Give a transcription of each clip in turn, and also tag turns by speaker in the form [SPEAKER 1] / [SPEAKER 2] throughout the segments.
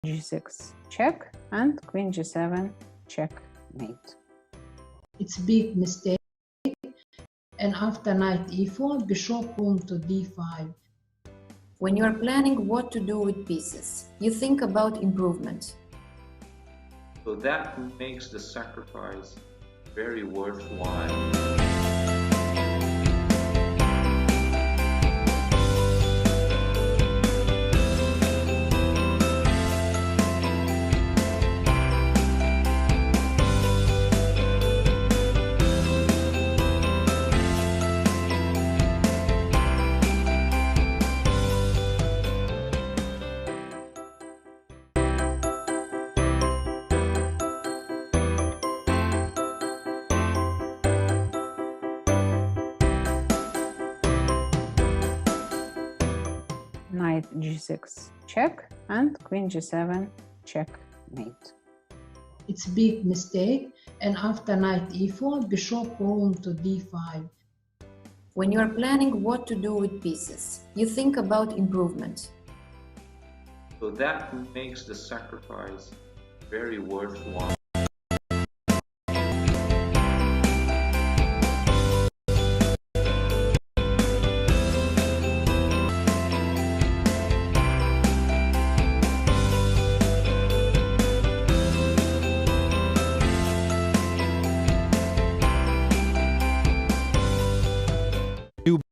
[SPEAKER 1] g6 check and queen g7 checkmate.
[SPEAKER 2] It's big mistake. And after knight e4, bishop room to d5.
[SPEAKER 3] When you are planning what to do with pieces, you think about improvement.
[SPEAKER 4] So that makes the sacrifice very worthwhile.
[SPEAKER 1] Knight g6 check and queen g7 checkmate.
[SPEAKER 2] It's big mistake. And after knight e4, bishop room to d5.
[SPEAKER 3] When you are planning what to do with pieces, you think about improvement.
[SPEAKER 4] So that makes the sacrifice very worthwhile.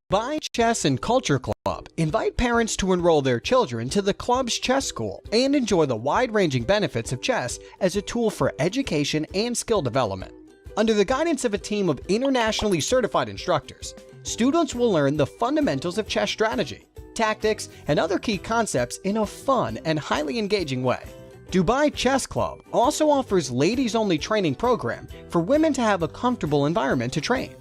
[SPEAKER 5] Dubai Chess and Culture Club invite parents to enroll their children to the club's chess school and enjoy the wide-ranging benefits of chess as a tool for education and skill development. Under the guidance of a team of internationally certified instructors, students will learn the fundamentals of chess strategy, tactics, and other key concepts in a fun and highly engaging way. Dubai Chess Club also offers ladies-only training program for women to have a comfortable environment to train.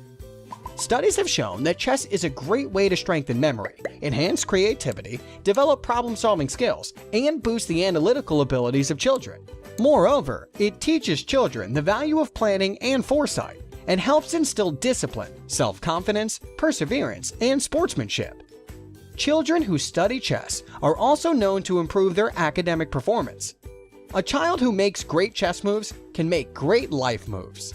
[SPEAKER 5] Studies have shown that chess is a great way to strengthen memory, enhance creativity, develop problem-solving skills, and boost the analytical abilities of children. Moreover, it teaches children the value of planning and foresight, and helps instill discipline, self-confidence, perseverance, and sportsmanship. Children who study chess are also known to improve their academic performance. A child who makes great chess moves can make great life moves.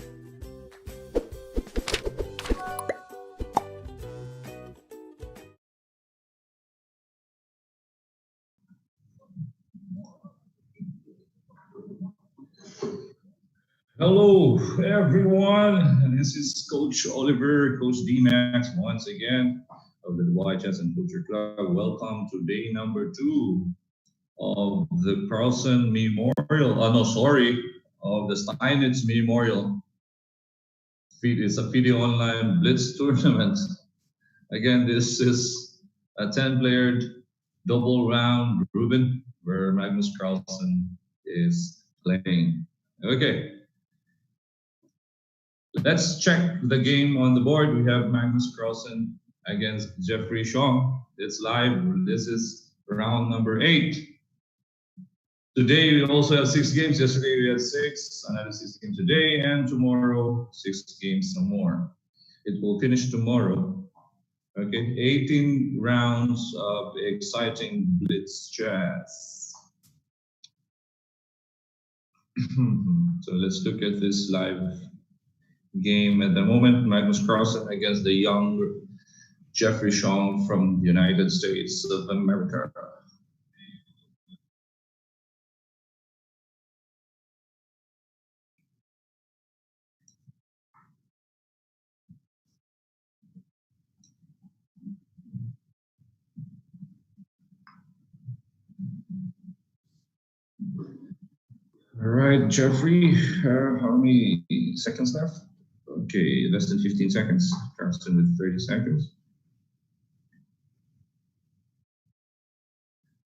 [SPEAKER 6] Hello, everyone. This is Coach Oliver, Coach D-Max, once again of the Dubai Chess and Culture Club. Welcome to day number 2 of the Carlsen Memorial. Of the Steinitz Memorial. It's a FIDE Online Blitz tournament. Again, this is a 10-player double round Rubin where Magnus Carlsen is playing. Okay. Let's check the game on the board. We have Magnus Carlsen against Jeffrey Chong. It's live. This is round number 8. Today we also have 6 games. Yesterday we had 6, another 6 games today, and tomorrow 6 games some more. It will finish tomorrow. Okay, 18 rounds of exciting blitz chess. So let's look at this live game at the moment. Magnus Carlsen against the young Jeffrey Chong from the United States of America. All right, Jeffrey, how many seconds left? Okay, less than 15 seconds. Carlsen with 30 seconds.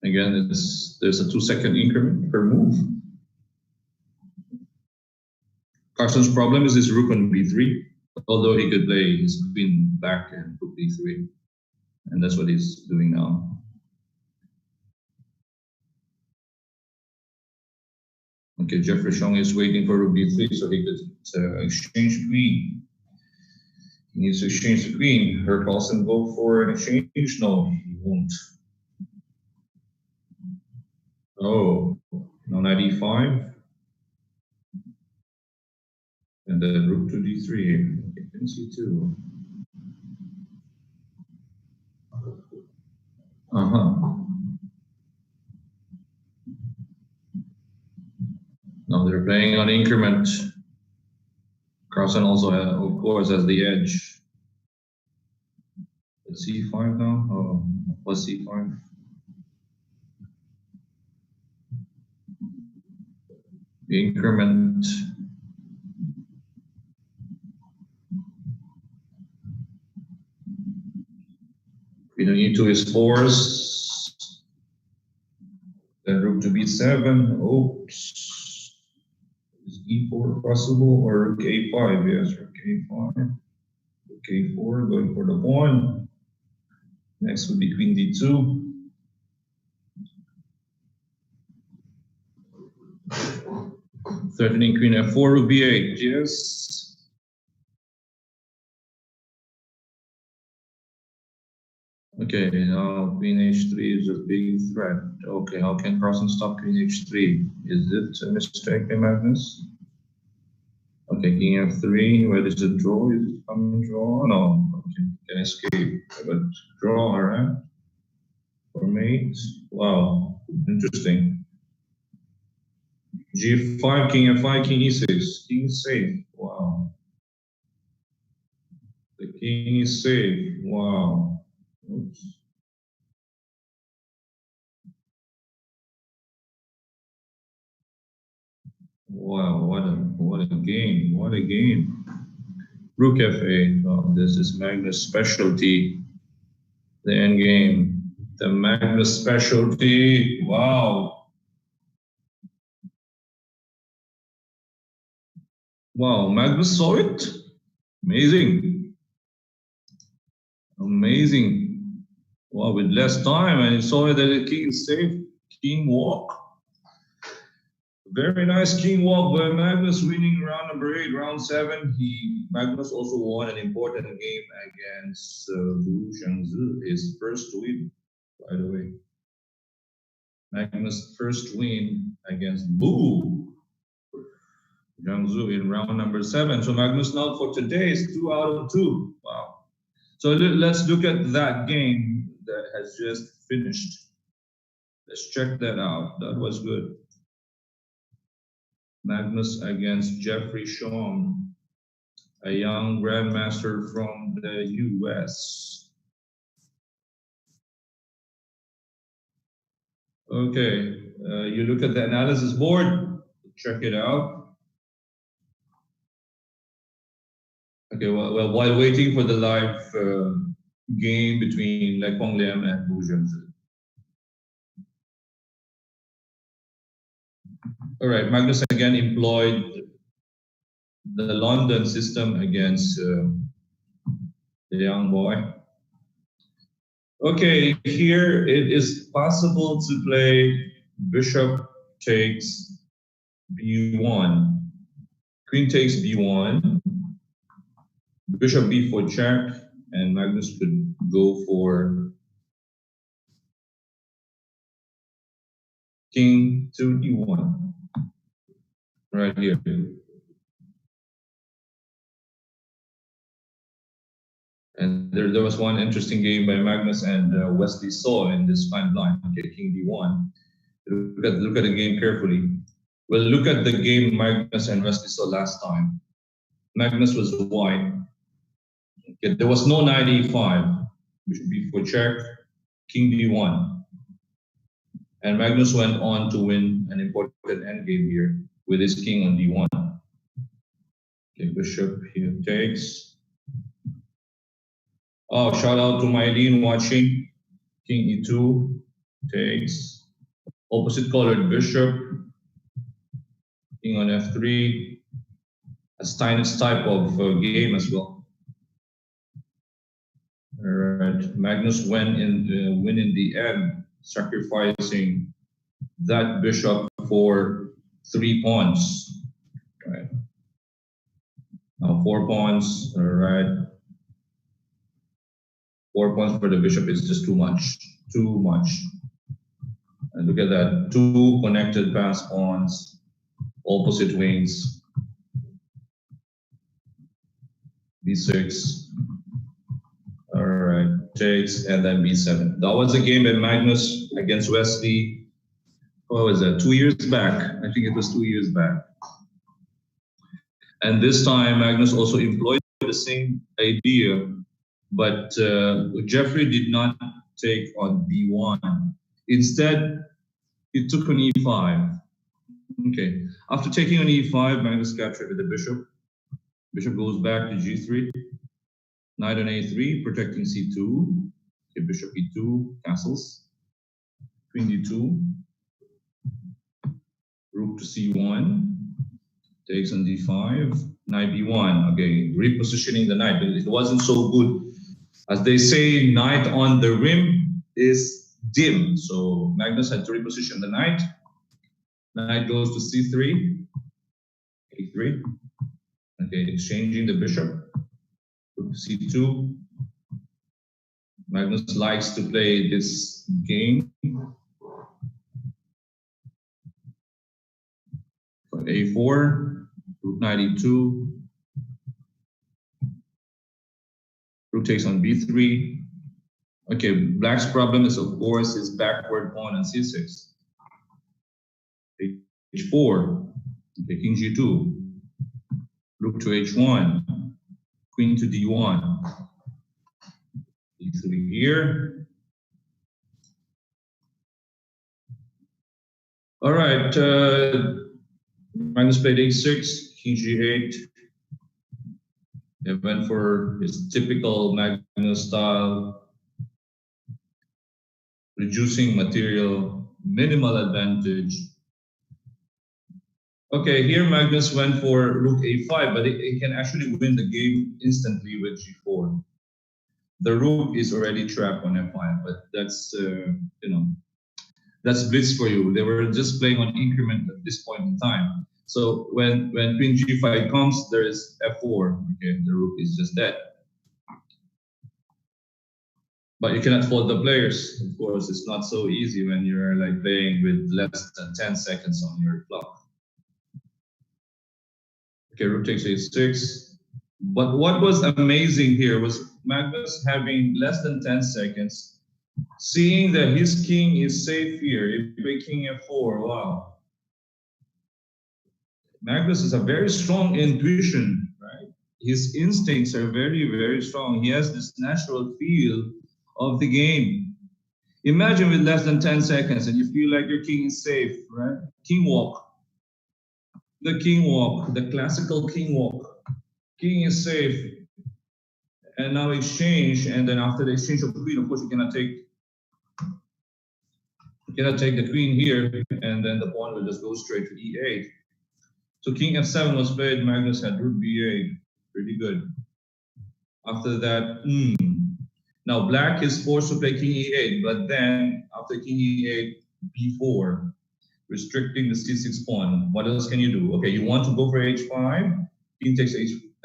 [SPEAKER 6] Again, there's a 2-second increment per move. Carlsen's problem is his rook on b3, although he could play his queen back and put b3. And that's what he's doing now. Okay, Jeffrey Chong is waiting for rook b3 so he could exchange queen. He needs to exchange the queen. Her Carlsen go for an exchange? No, he won't. Oh, knight e5, and then rook to d3, and c2. Now they're playing on increment. Carlsen also, of course, has the edge. C5 now? Oh, plus c5. The increment. Queen on e2 is forced. Then rook to b7. Oops. Is e4 possible or rook a5? Yes, rook a5. Rook a4, going for the pawn. Next would be queen d2. Threatening queen f4, rook b8. Yes. Okay, now queen h3 is a big threat. Okay, how can Carlsen stop queen h3? Is it a mistake by Magnus? Okay, king f3, where does it draw? Is it coming draw? No, okay, can escape. But draw, alright. For mate. Wow, interesting. g5, king f5, king e6. King is safe. Wow. The king is safe. Wow. Oops. Wow, what a game. What a game. Rook f8. Oh, this is Magnus' specialty. The end game. The Magnus specialty. Wow. Wow, Magnus saw it. Amazing. Amazing. Wow, with less time, and he saw that the king is safe. King walk. Very nice king walk by Magnus, winning round number 8, round 7. Magnus also won an important game against Wu Zhangzi, his first win, by the way. Magnus' first win against Wu Zhangzi in round number 7. So Magnus now for today is 2 out of 2. Wow. So let's look at that game that has just finished. Let's check that out. That was good. Magnus against Jeffrey Sean, a young grandmaster from the US. Okay, you look at the analysis board, check it out. Okay, well while waiting for the live game between Le Quang Liam and Wu Zhangzi. All right, Magnus again employed the London system against the young boy. Okay, here it is possible to play bishop takes b1, queen takes b1, bishop b4 check, and Magnus could go for king to d1 right here. And there was one interesting game by Magnus and Wesley So in this fine line. Okay, king d1. Look at the game carefully. Well, look at the game Magnus and Wesley saw last time. Magnus was white. Okay, there was no knight e5, bishop b4 check, king d1. And Magnus went on to win an important endgame here with his king on d1. Okay, bishop here takes. Oh, shout out to Mylene watching. King e2 takes. Opposite colored bishop. King on f3. A Steinitz type of game as well. All right, Magnus win in the end, sacrificing that bishop for 3 pawns. All right. Now 4 pawns. All right. 4 pawns for the bishop is just too much. Too much. And look at that, 2 connected pass pawns, opposite wings. B6. All right, takes, and then B7. That was a game by Magnus against Wesley. What was that? 2 years back. I think it was 2 years back. And this time, Magnus also employed the same idea, but Jeffrey did not take on B1. Instead, he took on E5. Okay. After taking on E5, Magnus captured with the bishop. Bishop goes back to G3. Knight on A3, protecting C2. Okay, bishop E2, castles. Queen D2. Rook to C1. Takes on D5. Knight B1. Okay, repositioning the knight, but it wasn't so good. As they say, knight on the rim is dim. So Magnus had to reposition the knight. Knight goes to C3. A3. Okay, exchanging the bishop. Rook to C2. Magnus likes to play this game. For A4, rook knight E2. Rook takes on B3. Okay, black's problem is, of course, his backward pawn on C6. H4. Okay, king G2. Rook to H1. Queen to D1. E3 here. All right, Magnus played H6, king G8. They went for his typical Magnus style, reducing material, minimal advantage. Okay, here Magnus went for rook A5, but it can actually win the game instantly with G4. The rook is already trapped on F5, but that's that's blitz for you. They were just playing on increment at this point in time. So when queen G5 comes, there is F4. Okay, the rook is just dead. But you cannot fold the players. Of course, it's not so easy when you're like playing with less than 10 seconds on your clock. Okay, rook takes A6. But what was amazing here was Magnus having less than 10 seconds, seeing that his king is safe here. If play king F4, wow. Magnus is a very strong intuition, right? His instincts are very, very strong. He has this natural feel of the game. Imagine with less than 10 seconds and you feel like your king is safe, right? King walk. The king walk, the classical king walk. King is safe. And now exchange, and then after the exchange of queen, of course, you cannot take the queen here, and then the pawn will just go straight to E8. So king F7 was played, Magnus had rook B8, pretty good. After that, now black is forced to play king E8, but then after king E8, B4, restricting the C6 pawn. What else can you do? Okay, you want to go for H5, king takes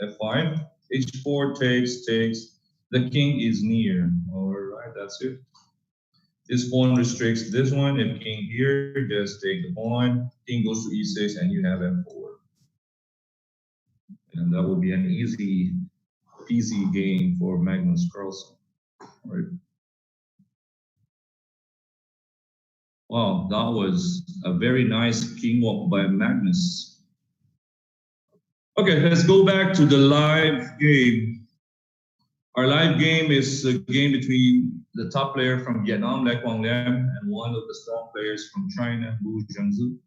[SPEAKER 6] F5, H4 takes, the king is near. All right, that's it. This pawn restricts this one. If king here, just take the pawn. King goes to E6 and you have F4. And that would be an easy game for Magnus Carlsen. All right. Wow, that was a very nice king walk by Magnus. Okay, let's go back to the live game. Our live game is a game between the top player from Vietnam, Le Quang Lam, and one of the strong players from China, Wu Zhengzi.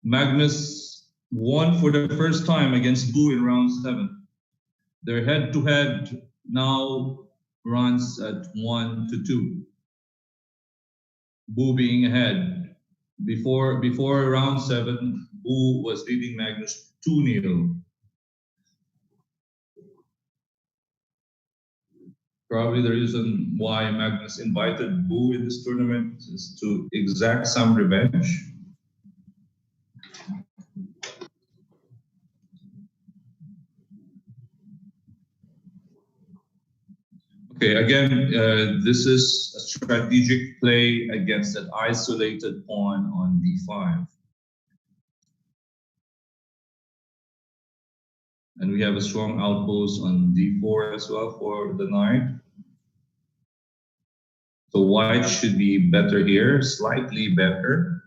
[SPEAKER 6] Magnus won for the first time against Bu in round 7. Their head-to-head now runs at 1-2. Bu being ahead. Before round 7, Bu was leading Magnus 2-0. Probably the reason why Magnus invited Bu in this tournament is to exact some revenge. Okay, again, this is a strategic play against that isolated pawn on d5. And we have a strong outpost on d4 as well for the knight. So white should be better here, slightly better.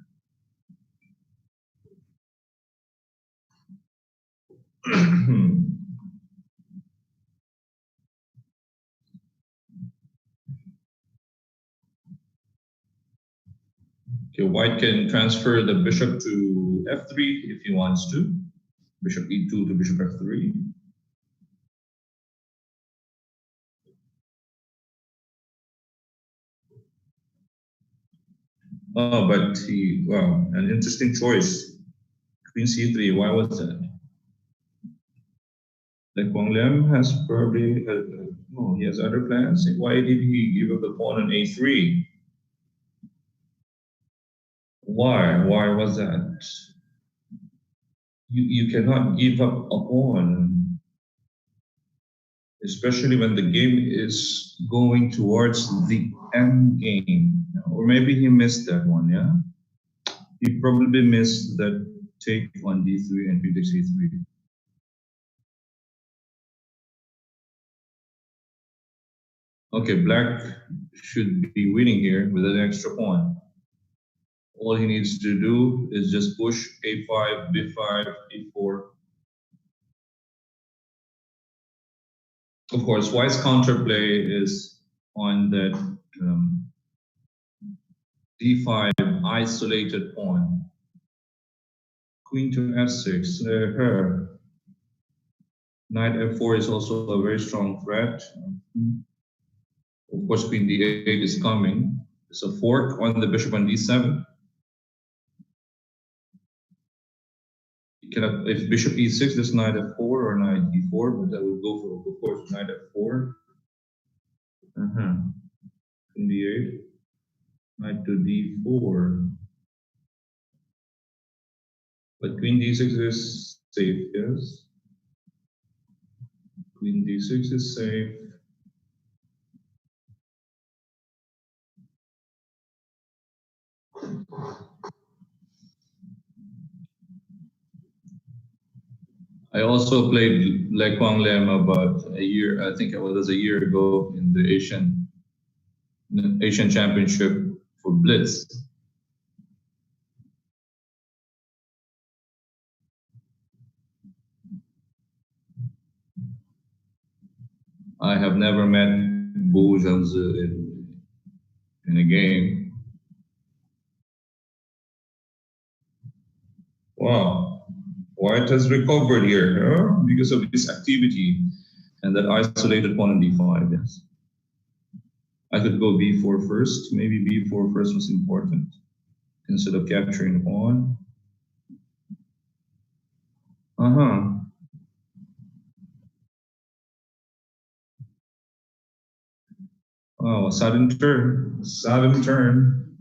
[SPEAKER 6] Okay, white can transfer the bishop to f3 if he wants to. Bishop e2 to bishop f3. Oh, but wow, an interesting choice. Queen c3, why was that? Like Wang Lem has probably, no, he has other plans. Why did he give up the pawn on a3? Why? Why was that? You cannot give up a pawn, especially when the game is going towards the end game. Or maybe he missed that one, yeah? He probably missed that take on d3 and queen takes e3. Okay, black should be winning here with an extra pawn. All he needs to do is just push a5, b5, e4. Of course, white's counterplay is on that d5 isolated pawn. Queen to f6. Knight f4 is also a very strong threat. Of course, queen d8 is coming. It's a fork on the bishop on d7. You cannot, if bishop e6, there's knight f4 or knight d4, but I will go for, of course, knight f4. Queen d8, knight to d4. But queen d6 is safe, yes. Queen d6 is safe. I also played like Wang Lem about a year, I think it was a year ago in the Asian Championship for Blitz. I have never met Bo Zhangzi in a game. Wow, white has recovered here because of this activity and that isolated pawn on d5, yes. I could go b4 first. Maybe b4 first was important instead of capturing the pawn. Oh, sudden turn. Sudden turn.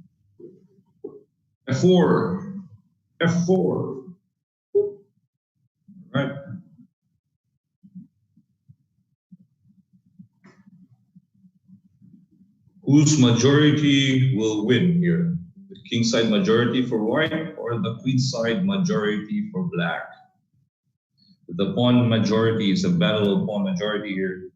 [SPEAKER 6] f4. f4. Right. Whose majority will win here? The kingside majority for white or the queenside majority for black? The pawn majority is a battle of pawn majority here.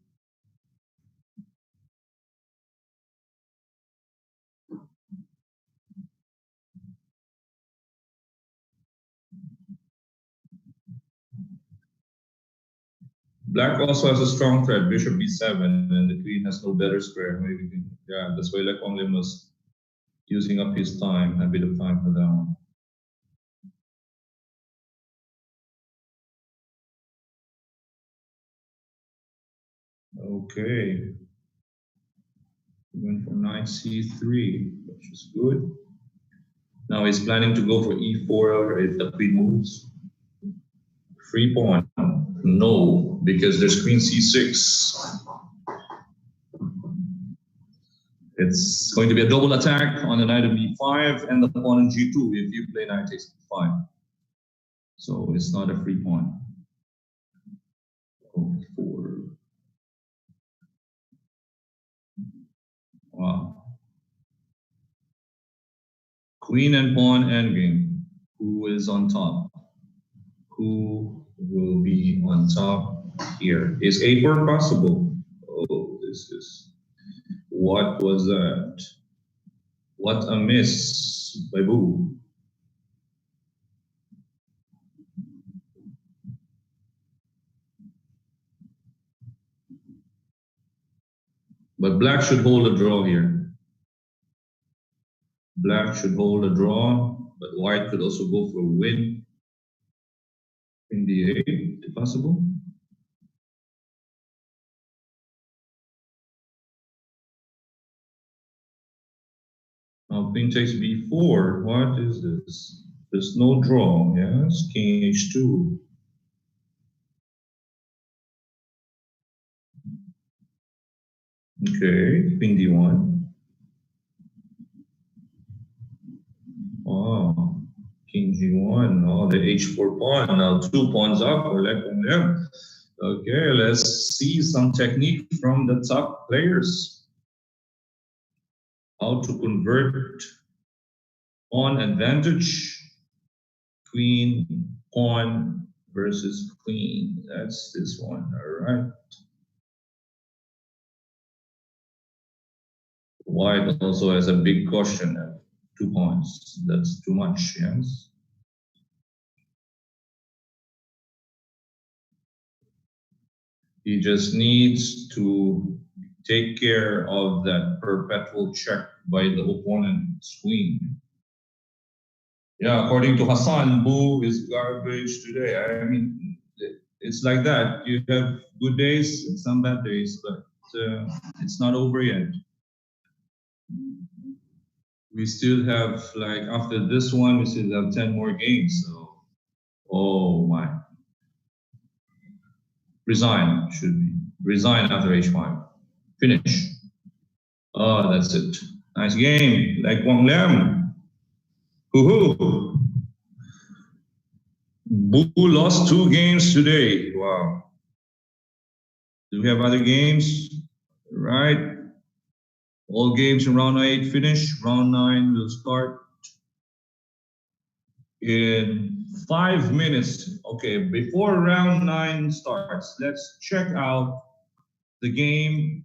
[SPEAKER 6] Black also has a strong threat, bishop b7, and the queen has no better square. Maybe, yeah, that's why like Wang Lim was using up his time, a bit of time for that one. Okay. We went for knight c3, which is good. Now he's planning to go for e4 if the queen moves. Free pawn. No, because there's queen c6. It's going to be a double attack on the knight of b5 and the pawn on g2 if you play knight takes b5. So it's not a free pawn. Oh, 4. Wow. Queen and pawn endgame. Who is on top? Who will be on top here? Is a4 possible? Oh, this is. What was that? What a miss by Boo. But black should hold a draw here. Black should hold a draw, but white could also go for a win. In the 8, if possible. Now queen takes b4. What is this? There's no draw. Yes, king h2. Okay, queen d1. Oh, king g1. Oh, the h4 pawn. Now 2 pawns up or left on them. Okay, let's see some technique from the top players. How to convert pawn advantage. Queen, pawn versus queen. That's this one. All right. White also has a big caution at 2 pawns. That's too much, yes. He just needs to take care of that perpetual check by the opponent's queen. Yeah, according to Hassan, Boo is garbage today. I mean, it's like that. You have good days and some bad days, but it's not over yet. We still have, like, after this one, we still have 10 more games. So, oh my. Resign should be. Resign after h5. Finish. Oh, that's it. Nice game. Like Wang Lam. Hoo-hoo. Boo lost 2 games today. Wow. Do we have other games? Right. All games in round 8 finish. Round 9 will start in 5 minutes. Okay, before round 9 starts, let's check out the game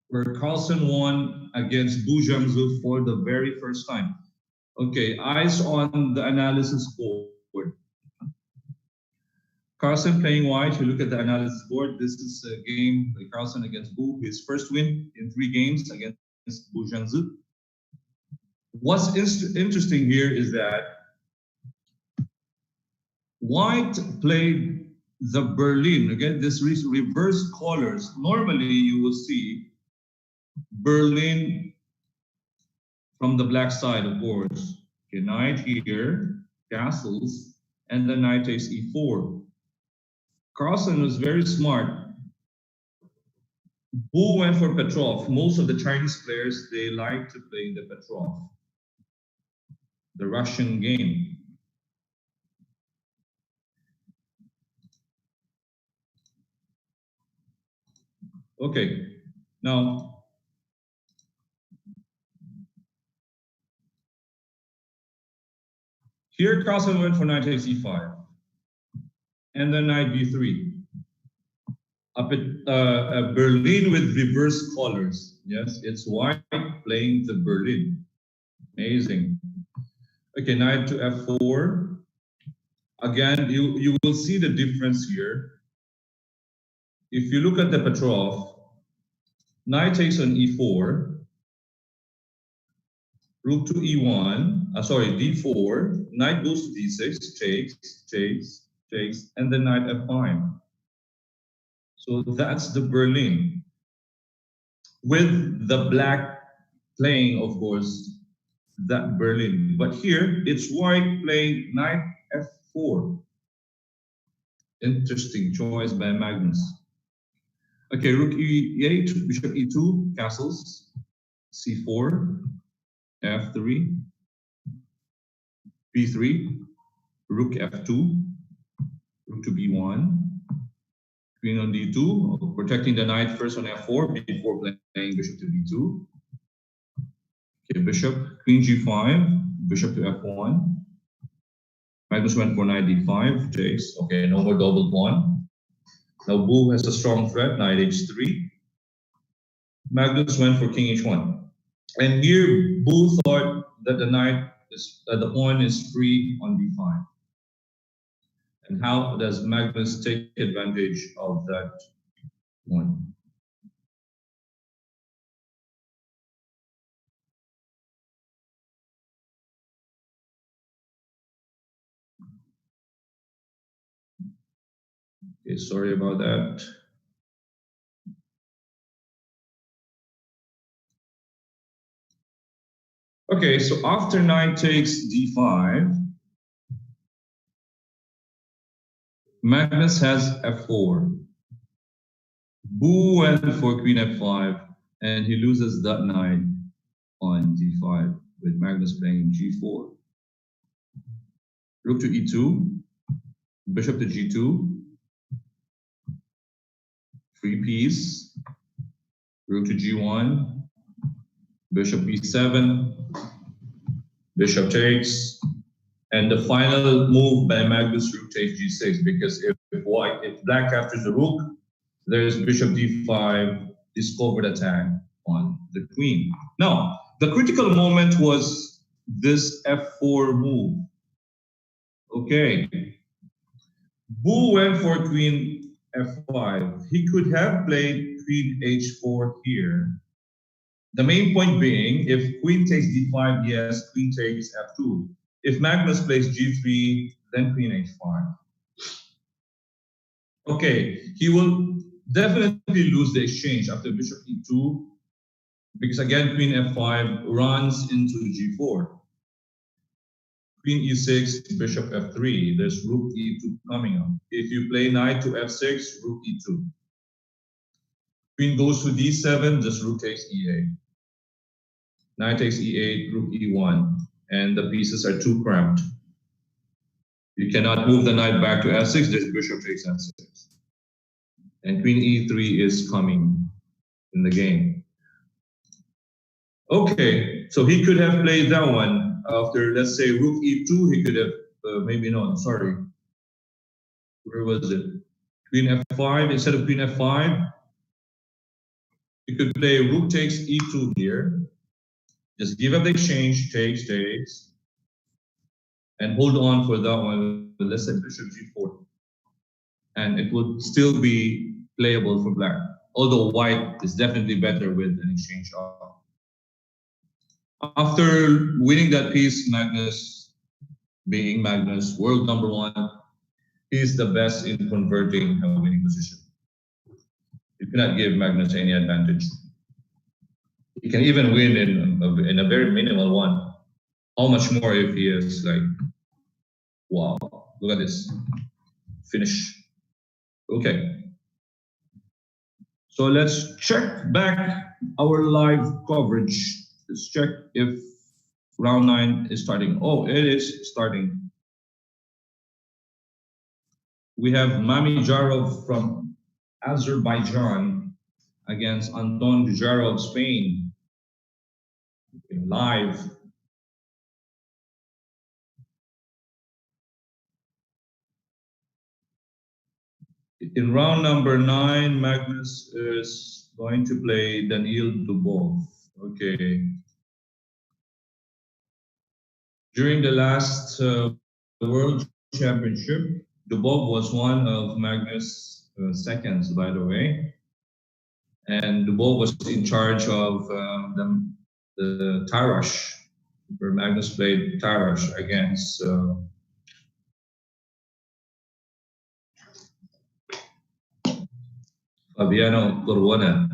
[SPEAKER 6] where Carlsen won against Bu Jiangzu for the very first time. Okay, eyes on the analysis board. Carlsen playing white. You look at the analysis board. This is a game by Carlsen against Bu. His first win in 3 games against Bu Jiangzu. What's interesting here is that white played the Berlin. Again, this reverse colors. Normally, you will see Berlin from the black side, of course. Okay, knight here, castles, and then knight takes e4. Carlsen was very smart. Bu went for Petrov. Most of the Chinese players, they like to play the Petrov, the Russian game. Okay, now here Carlsen went for knight takes e5, and then knight b3. A Berlin with reverse colors. Yes, it's white playing the Berlin. Amazing. Okay, knight to f4. Again, you will see the difference here. If you look at the Petrov, knight takes on e4, rook to e1, d4, knight goes to d6, takes, and then knight f5. So that's the Berlin. With the black playing, of course, that Berlin. But here, it's white playing knight f4. Interesting choice by Magnus. Okay, rook e8, bishop e2, castles, c4, f3, b3, rook f2, rook to b1, queen on d2, protecting the knight first on f4, before playing bishop to b2. Okay, bishop, queen g5, bishop to f1. Magnus went for knight d5, takes. Okay, no more double pawn. Now Boo has a strong threat, knight h3. Magnus went for king h1. And here Boo thought that the pawn is free on d5. And how does Magnus take advantage of that one? Okay, sorry about that. Okay, so after knight takes d5, Magnus has f4. Boo went for queen f5, and he loses that knight on d5 with Magnus playing g4. Rook to e2, bishop to g2, free piece, rook to g1, bishop b7, bishop takes, and the final move by Magnus, rook takes g6, because if black captures the rook, there's bishop d5, discovered attack on the queen. Now, the critical moment was this f4 move. Okay, Boo went for queen f5. He could have played queen h4 here. The main point being, if queen takes d5, yes, queen takes f2. If Magnus plays g3, then queen h5. Okay, he will definitely lose the exchange after bishop e2, because again, queen f5 runs into g4. Queen e6, bishop f3, there's rook e2 coming up. If you play knight to f6, rook e2. Queen goes to d7, just rook takes e8. Knight takes e8, rook e1, and the pieces are too cramped. You cannot move the knight back to f6, this bishop takes f6. And queen e3 is coming in the game. Okay, so he could have played that one. After, let's say, rook e2, he could have, maybe not, sorry. Where was it? Queen f5, instead of queen f5, you could play rook takes e2 here. Just give up the exchange, takes, and hold on for that one, let's say bishop g4. And it would still be playable for black, although white is definitely better with an exchange off. After winning that piece, Magnus, being Magnus, world number one, he's the best in converting a winning position. You cannot give Magnus any advantage. He can even win in a very minimal one. How much more if he is like, wow, look at this, finish. Okay. So let's check back our live coverage. Let's check if round 9 is starting. Oh, it is starting. We have Mami Jarov from Azerbaijan against Anton Gujarro of Spain. Live. In round number 9, Magnus is going to play Daniil Dubov. Okay. During the last World Championship, Dubov was one of Magnus' seconds, by the way. And Dubov was in charge of the Tarash, where Magnus played Tarash against Fabiano Caruana.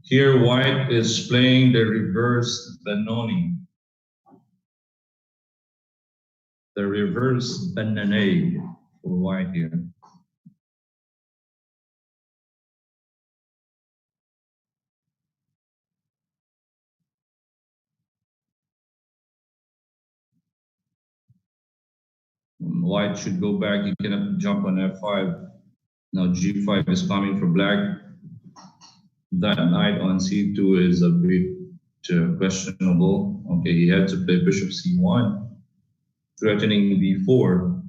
[SPEAKER 6] Here, white is playing the reverse Benoni. The reverse Benoni for white here. White should go back. He cannot jump on f5. Now g5 is coming for black. That knight on c2 is a bit questionable. Okay, he had to play bishop c1, threatening b4.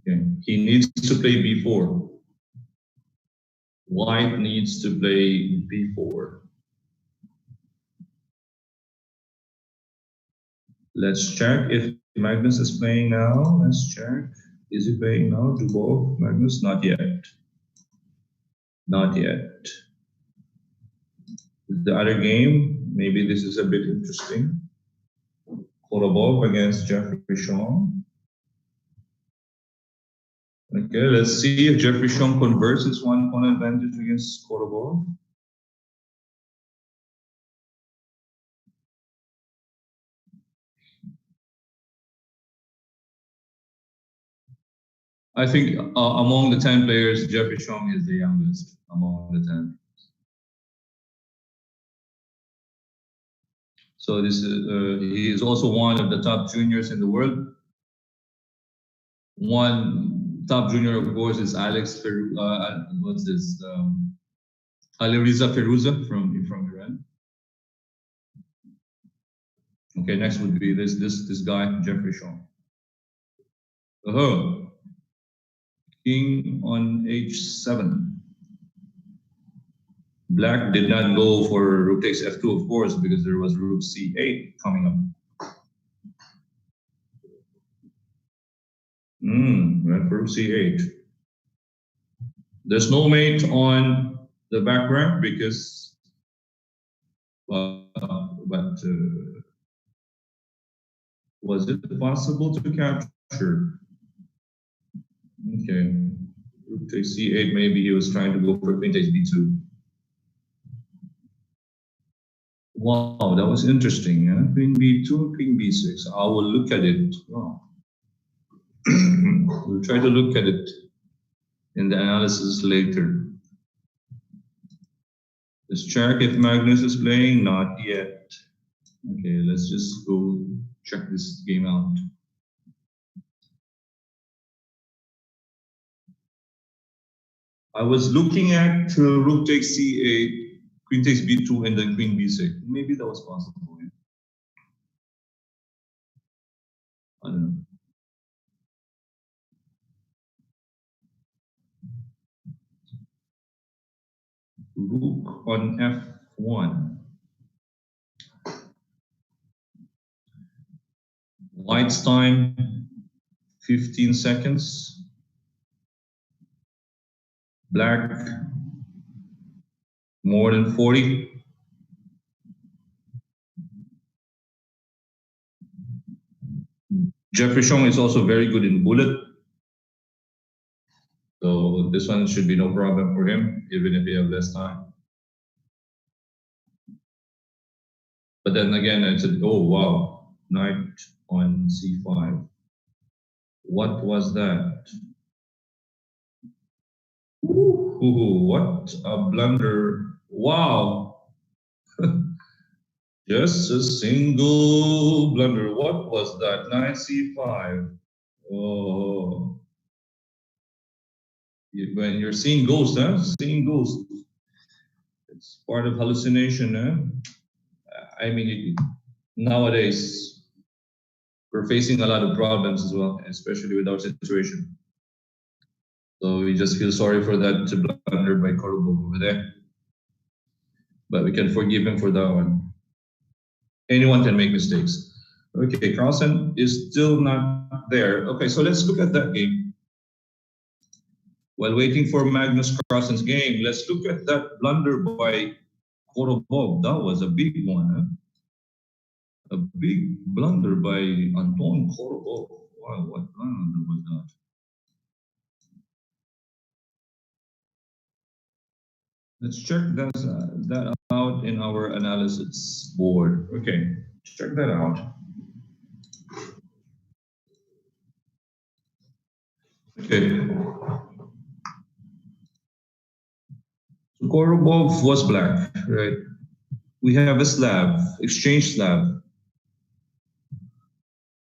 [SPEAKER 6] Okay, he needs to play b4. White needs to play b4. Let's check if Magnus is playing now. Let's check. Is he playing now? Do both? Magnus? Not yet. Not yet. The other game, maybe this is a bit interesting. Korobov against Jeffrey Chong. Okay, let's see if Jeffrey Chong converts his 1 pawn advantage against Korobov. I think among the 10 players, Jeffrey Chong is the youngest among the 10. So this is, he is also one of the top juniors in the world. One top junior, of course, is Alireza Firuza from Iran. Okay, next would be this guy, Jeffrey Chong. King on h7. Black did not go for rook takes f2, of course, because there was rook c8 coming up. Went for rook c8. There's no mate on the back rank because, was it possible to capture? Okay, rook takes c8. Maybe he was trying to go for queen takes b2. Wow, that was interesting. Huh? Queen b2, queen b6. I will look at it. Wow. We'll try to look at it in the analysis later. Let's check if Magnus is playing. Not yet. Okay, let's just go check this game out. I was looking at rook takes c8. Queen takes b2 and then queen b6. Maybe that was possible. Yeah? I don't know. Rook on f1. White's time, 15 seconds. Black, more than 40. Jeffrey Chong is also very good in bullet. So this one should be no problem for him, even if he have less time. But then again, I said, oh wow, knight on c5. What was that? Ooh, what a blunder. Wow. Just a single blunder. What was that? Knight c5. Oh. When you're seeing ghosts, huh? Seeing ghosts. It's part of hallucination, huh? I mean, nowadays, we're facing a lot of problems as well, especially with our situation. So we just feel sorry for that blunder by Korobov over there. But we can forgive him for that one. Anyone can make mistakes. Okay, Carlsen is still not there. Okay, so let's look at that game. While waiting for Magnus Carlsen's game, let's look at that blunder by Korobov. That was a big one, huh? A big blunder by Anton Korobov. Wow, what blunder was that? Let's check that out in our analysis board. Okay, check that out. Okay. So Korobov was black, right? We have a Slav, exchange Slav.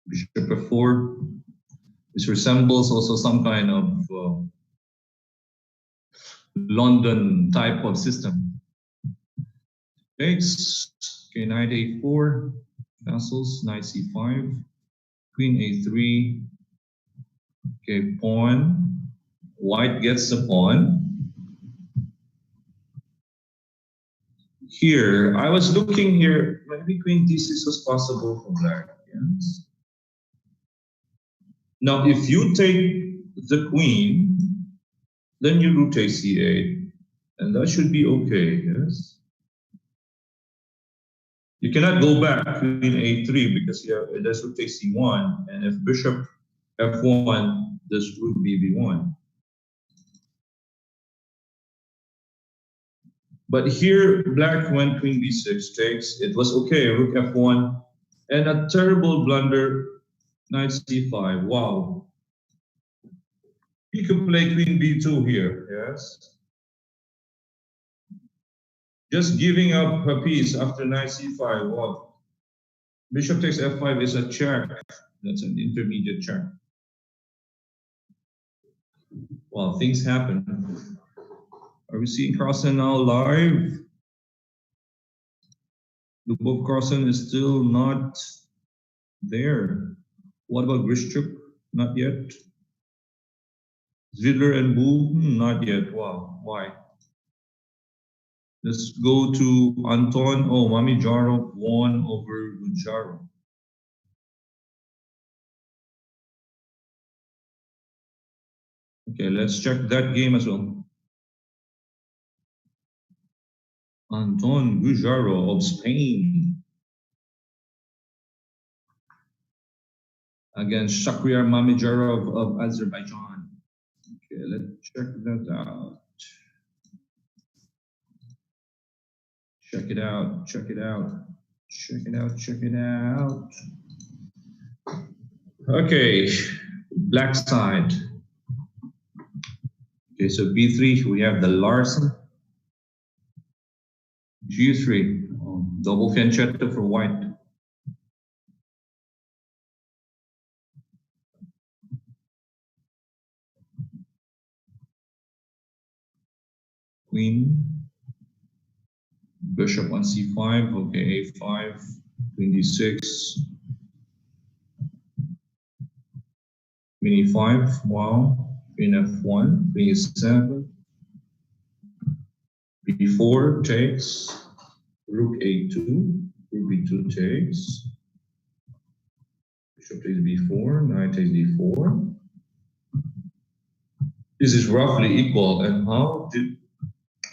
[SPEAKER 6] Bishop f4. This resembles also some kind of London type of system. Takes. Okay, knight a4. Castles. Knight c5. Queen a3. Okay, pawn. White gets the pawn. Here, I was looking here, maybe queen d6 was possible for black, yes. Now, if you take the queen, then you rotate c8, and that should be okay, yes. You cannot go back queen a3 because that's rotate c1, and if bishop f1, this rook bb1. But here, black went queen b6 takes. It was okay, rook f1, and a terrible blunder, knight c5. Wow. He could play queen b2 here, yes. Just giving up her piece after knight c5. Wow. Bishop takes f5 is a check. That's an intermediate check. Wow, things happen. Are we seeing Carlsen now live? Lubov Carlsen is still not there. What about Grishchuk? Not yet. Zvidler and Bu? Not yet. Wow, why? Let's go to Anton. Oh, Mami Jarov won over Gujaro. Okay, let's check that game as well. Anton Gujaro of Spain against Shakhriyar Mamijarov of Azerbaijan. Okay, let's check that out. Check it out, check it out, check it out, check it out. Okay, black side. Okay, so b3, we have the Larsen. G3, double fianchetto for white. Queen, bishop on c5, okay, a5, queen d6, queen e5, wow, queen f1, queen e7, b4 takes, rook a2, rook b2 takes, bishop takes b4, knight takes d4. This is roughly equal, and how did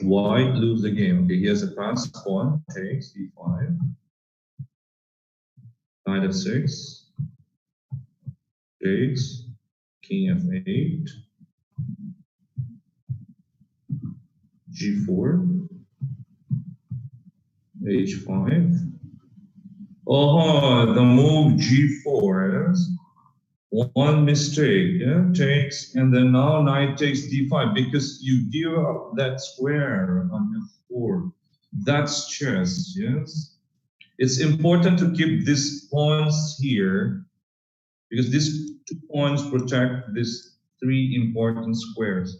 [SPEAKER 6] white lose the game? Okay, he has a passed pawn, takes d5, knight f6, takes, king f8, g4, h5. Oh, the move g4 is one mistake, yeah, takes, and then now knight takes d5 because you give up that square on f4. That's chess, yes. It's important to keep these pawns here because these two pawns protect these three important squares.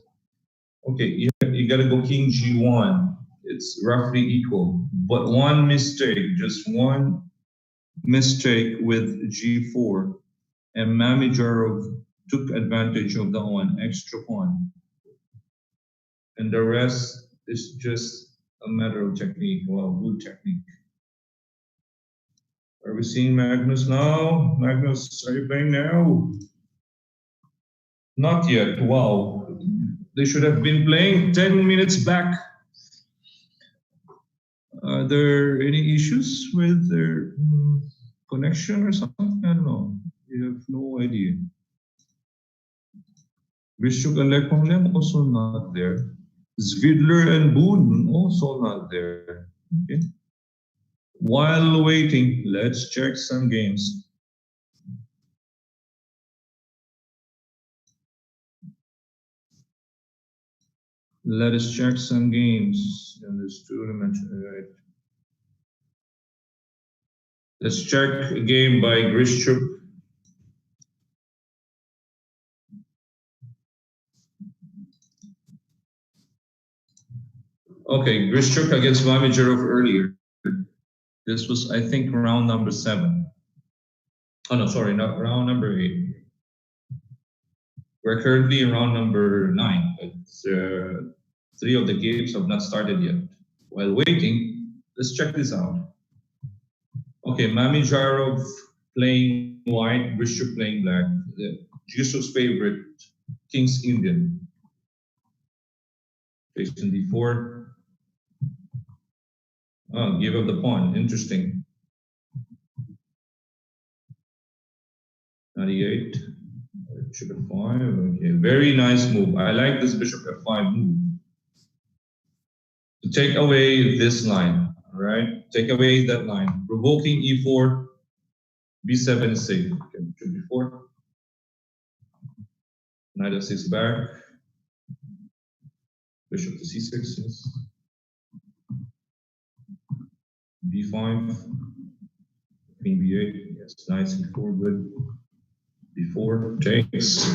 [SPEAKER 6] Okay, you gotta go king g1. It's roughly equal, but one mistake, just one mistake with g4. And Mamijarov took advantage of that one extra pawn. And the rest is just a matter of technique. Well, good technique. Are we seeing Magnus now? Magnus, are you playing now? Not yet. Wow. They should have been playing 10 minutes back. Are there any issues with their connection or something? I don't know. You have no idea. Grishchuk and Lekhomlem also not there. Zvidler and Boone also not there. Okay. While waiting, let's check some games. Let us check some games in this tournament. Right. Let's check a game by Grishchuk Okay, Grishchuk against Mamedyarov earlier. This was, I think, round number 7. Oh no, sorry, not round number 8. We're currently in round number 9, but 3 of the games have not started yet. While waiting, let's check this out. Okay, Mamedyarov playing white, Grishchuk playing black. Grishchuk's favorite, King's Indian. Facing d4. Oh, give up the pawn. Interesting. 98. Bishop f5. Okay, very nice move. I like this bishop f5 move. To take away this line, all right? Take away that line. Provoking e4, b7 is safe. Okay, bishop b4. Knight f6 back. Bishop to c6, yes. b5. Queen b8, yes. Knight c4, good. b4 takes.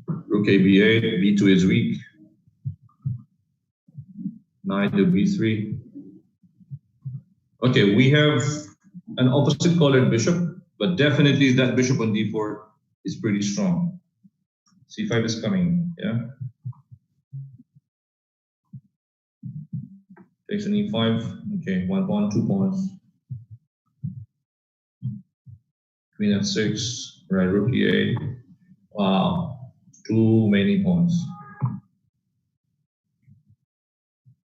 [SPEAKER 6] Rook a b8, b2 is weak. Knight to b3. Okay, we have an opposite colored bishop, but definitely that bishop on d4 is pretty strong. c5 is coming, yeah? Takes an e5, okay, 1 pawn, 2 pawns. Queen f6, right, rook e8. Wow, too many pawns.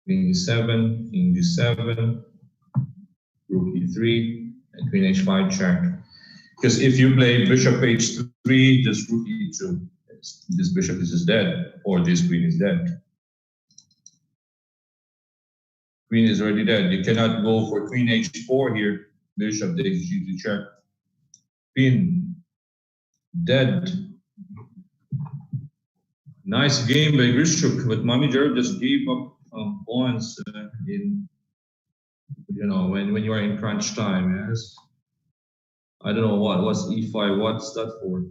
[SPEAKER 6] Queen e7, king g7, rook e3, and queen h5 check. Because if you play bishop h3, just rook e2. This bishop is just dead, or this queen is dead. Queen is already dead. You cannot go for queen h4 here. Bishop takes g2 check. Queen dead. Nice game by Grishchuk, but Mamedyarov just gave up pawns in, you know, when you are in crunch time. Yes. I don't know what's e5. What's that for?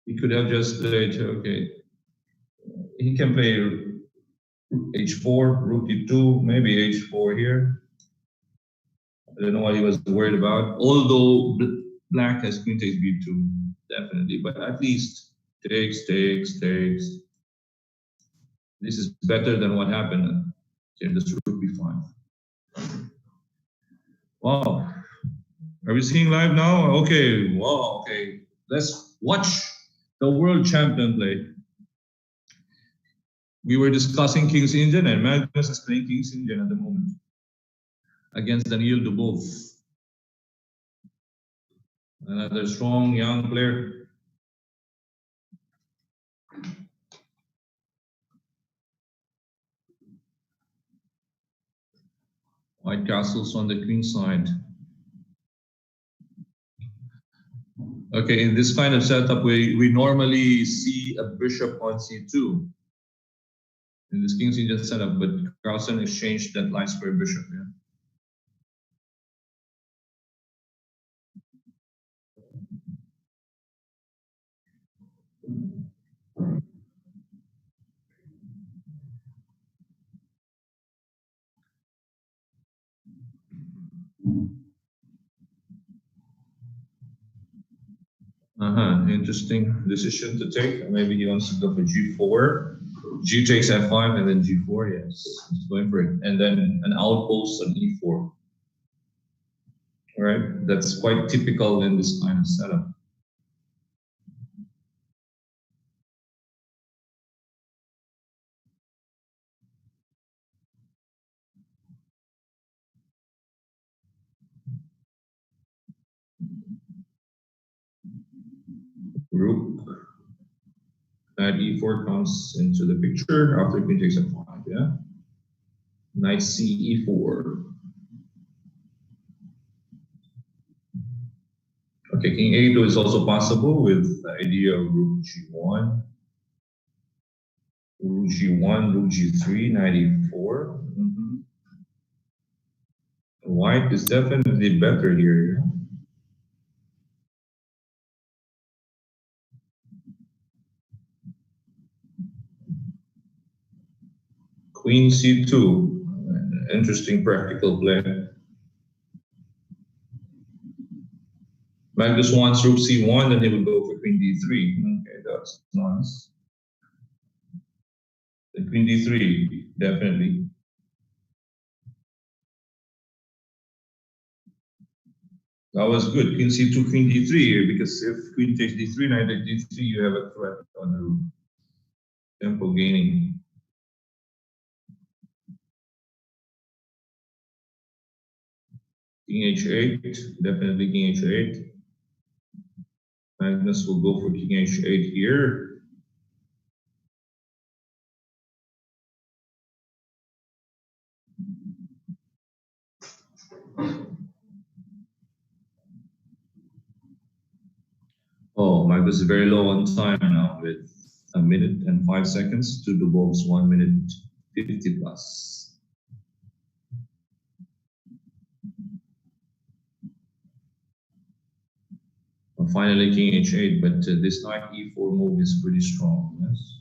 [SPEAKER 6] He could have just played. Okay, he can play h4, rook e2, maybe h4 here. I don't know what he was worried about. Although black has queen takes b2, definitely, but at least takes. This is better than what happened. Okay, this rook b5. Wow. Are we seeing live now? Okay, wow, okay. Let's watch the world champion play. We were discussing King's Indian, and Magnus is playing King's Indian at the moment against Daniil Dubov. Another strong young player. White castles on the queen side. Okay, in this kind of setup, we normally see a bishop on c2 in this King's Indian setup, but Carlsen exchanged that light square bishop. Yeah. Interesting decision to take. Maybe he wants to go for g4. G takes f5 and then g4. Yes, he's going for it. And then an outpost on e4. All right, that's quite typical in this kind of setup. Rook at e4 comes into the picture after queen takes f5. Yeah. Knight c e4. Okay, king a2 is also possible with the idea of rook g1. Rook g1, rook g3, knight e4. White is definitely better here. Queen C2. Interesting practical play. Magnus wants Rook C1, then he will go for Queen D3. Okay, that's nice. The Queen D3, definitely. That was good. Queen C2, Queen D3 here, because if Queen takes D3, knight takes D3, you have a threat on the rook. Tempo gaining. King H8, definitely King H8. Magnus will go for King H8 here. Oh, Magnus is very low on time now with 1 minute and 5 seconds to Dubov's 1 minute 50 plus. And finally, King H8, but this knight E4 move is pretty strong. Yes.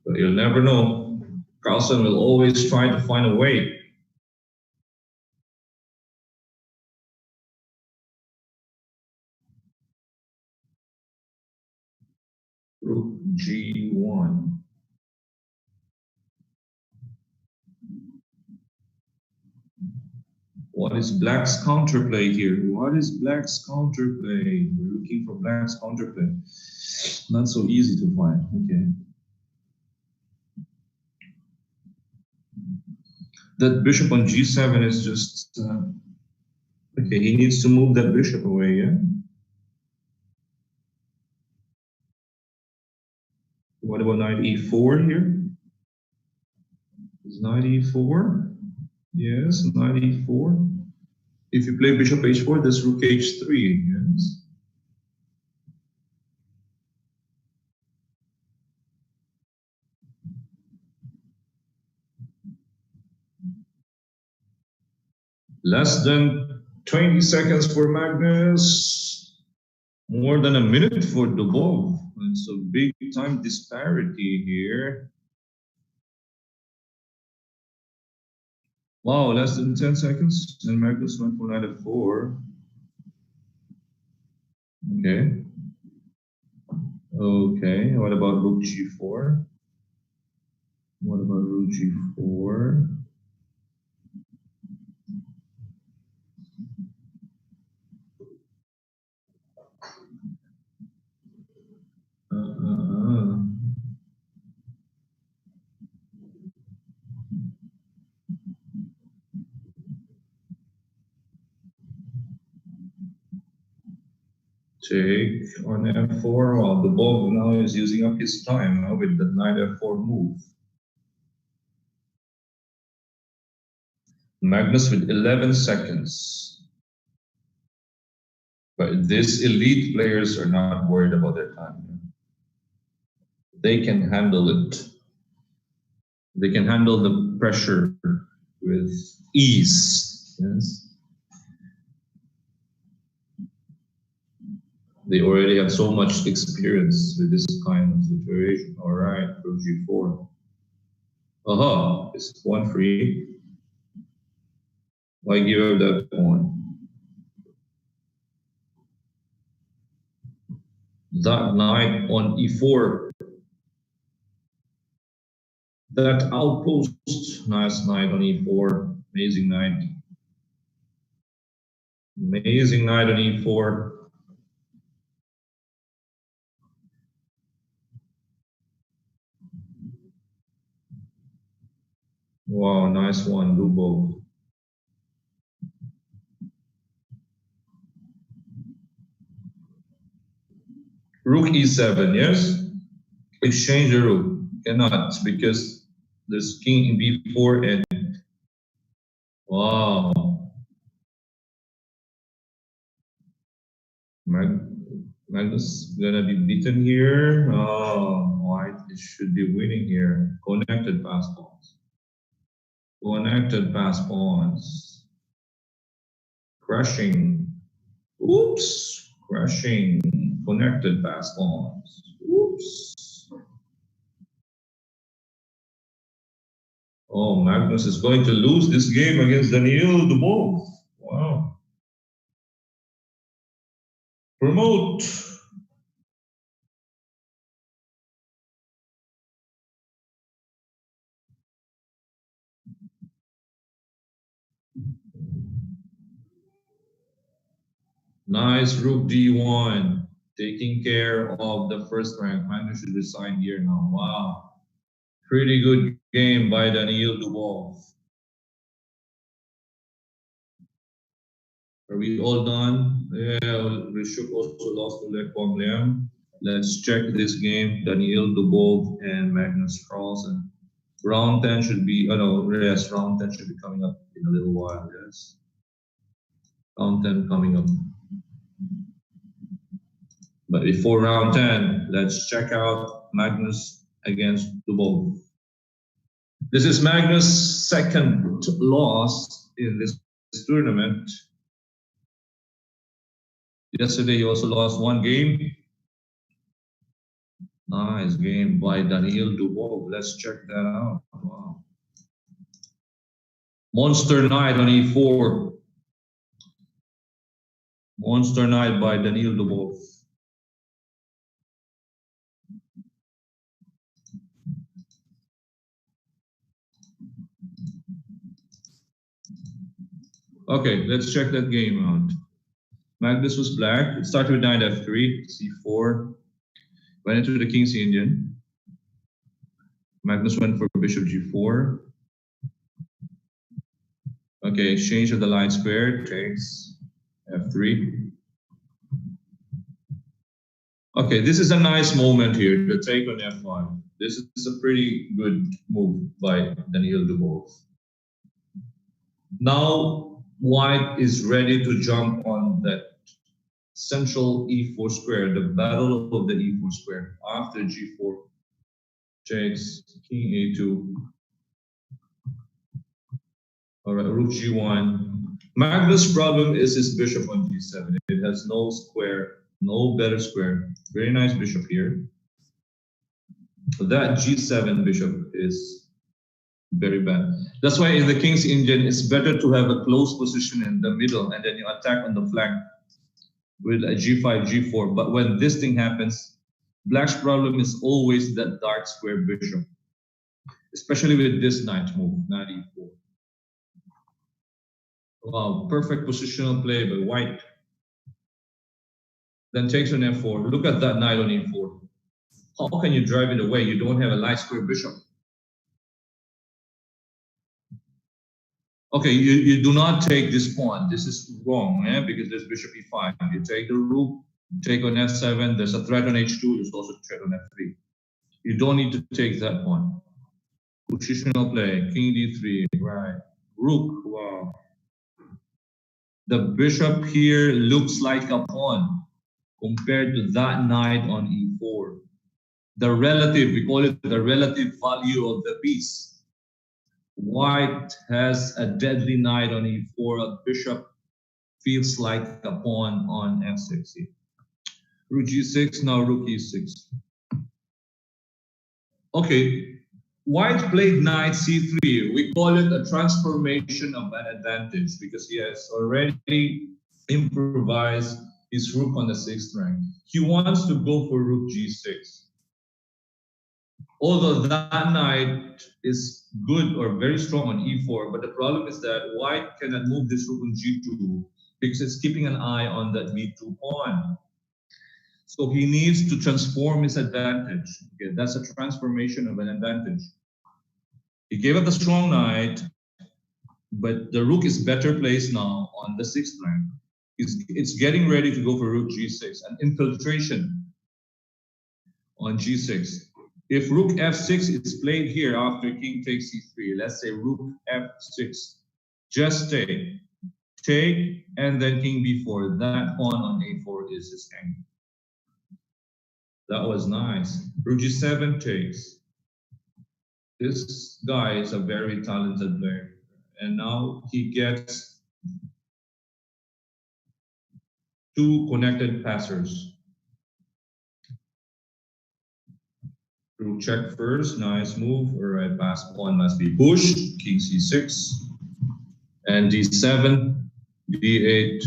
[SPEAKER 6] But you'll never know. Carlsen will always try to find a way. Rook G1. What is Black's counterplay here? What is Black's counterplay? We're looking for Black's counterplay. Not so easy to find. Okay. That bishop on G7 is just okay. He needs to move that bishop away. Yeah. What about knight E4 here? Is knight E4? Yes, knight E4. If you play bishop H4, that's rook H3. Yes. Less than 20 seconds for Magnus. More than a minute for Dubov. It's a big time disparity here. Wow, less than 10 seconds, and Magnus went for knight f4. Okay. Okay, what about rook g4? What about rook g4? Take on f4. Well, Dubov now is using up his time with the knight f4 move. Magnus with 11 seconds. But these elite players are not worried about their time. They can handle it. They can handle the pressure with ease. Yes. They already have so much experience with this kind of situation. All right, rook g4. Aha, it's pawn free. Why give up that pawn? That knight on e4. That outpost. Nice knight on e4. Amazing knight. Amazing knight on e4. Wow, nice one, Dubov. Rook e7, yes? Exchange the rook. Cannot, because there's king in b4 and wow. Magnus gonna be beaten here. Oh, white should be winning here. Connected pass pawns. Connected pass pawns. Crushing. Oops, crushing. connected pass pawns. Oops. Oh, Magnus is going to lose this game against Daniil Dubov. Wow. Promote. Nice rook d1, taking care of the first rank. Magnus should resign here now. Wow. Pretty good game by Daniil Dubov. Are we all done? Yeah, Rishuk also lost to Lech Liam. Let's check this game. Daniil Dubov and Magnus Carlsen. Round 10 should be, oh no, yes, round 10 should be coming up in a little while, yes. Round 10 coming up. But before round 10, let's check out Magnus against Dubov. This is Magnus' second loss in this tournament. Yesterday, he also lost one game. Nice game by Daniil Dubov. Let's check that out. Wow. Monster Knight on e4. Monster Knight by Daniil Dubov. Okay, let's check that game out. Magnus was black. It started with knight f3, c4. Went into the King's Indian. Magnus went for bishop g4. Okay, exchange of the line square, takes f3. Okay, this is a nice moment here, the take on f5. This is a pretty good move by Daniil Dubov. Now, white is ready to jump on that central e4 square, the battle of the e4 square. After g4 takes king a2. All right, rook g1. Magnus' problem is his bishop on g7. It has no square, no better square. Very nice bishop here. That g7 bishop is very bad. That's why in the King's Indian, it's better to have a close position in the middle and then you attack on the flank with a g5, g4. But when this thing happens, black's problem is always that dark square bishop, especially with this knight move, knight e4. Wow, perfect positional play by white. Then takes on f4. Look at that knight on e4. How can you drive it away? You don't have a light square bishop. Okay, you do not take this pawn. This is wrong, because there's bishop e5. You take the rook, take on f7. There's a threat on h2. There's also a threat on f3. You don't need to take that pawn. Positional play, king d3, right. Rook, wow. The bishop here looks like a pawn compared to that knight on e4. The relative, we call it the relative value of the piece. White has a deadly knight on e4. A bishop feels like a pawn on f6. Rook g6, now rook e6. Okay, white played knight c3. We call it a transformation of an advantage because he has already improvised his rook on the 6th rank. He wants to go for rook g6. Although that knight is good or very strong on e4, but the problem is that white cannot move this rook on g2 because it's keeping an eye on that b2 pawn. So he needs to transform his advantage. Okay, that's a transformation of an advantage. He gave up a strong knight, but the rook is better placed now on the 6th rank. It's getting ready to go for rook g6, an infiltration on g6. If rook f6 is played here after king takes c3, let's say rook f6, just take, and then king b4. That pawn on a4 is his angle. That was nice. Rook g7 takes. This guy is a very talented player. And now he gets 2 connected passers. Rook check first, nice move. All right, pass pawn must be pushed. King c6 and d7, d8,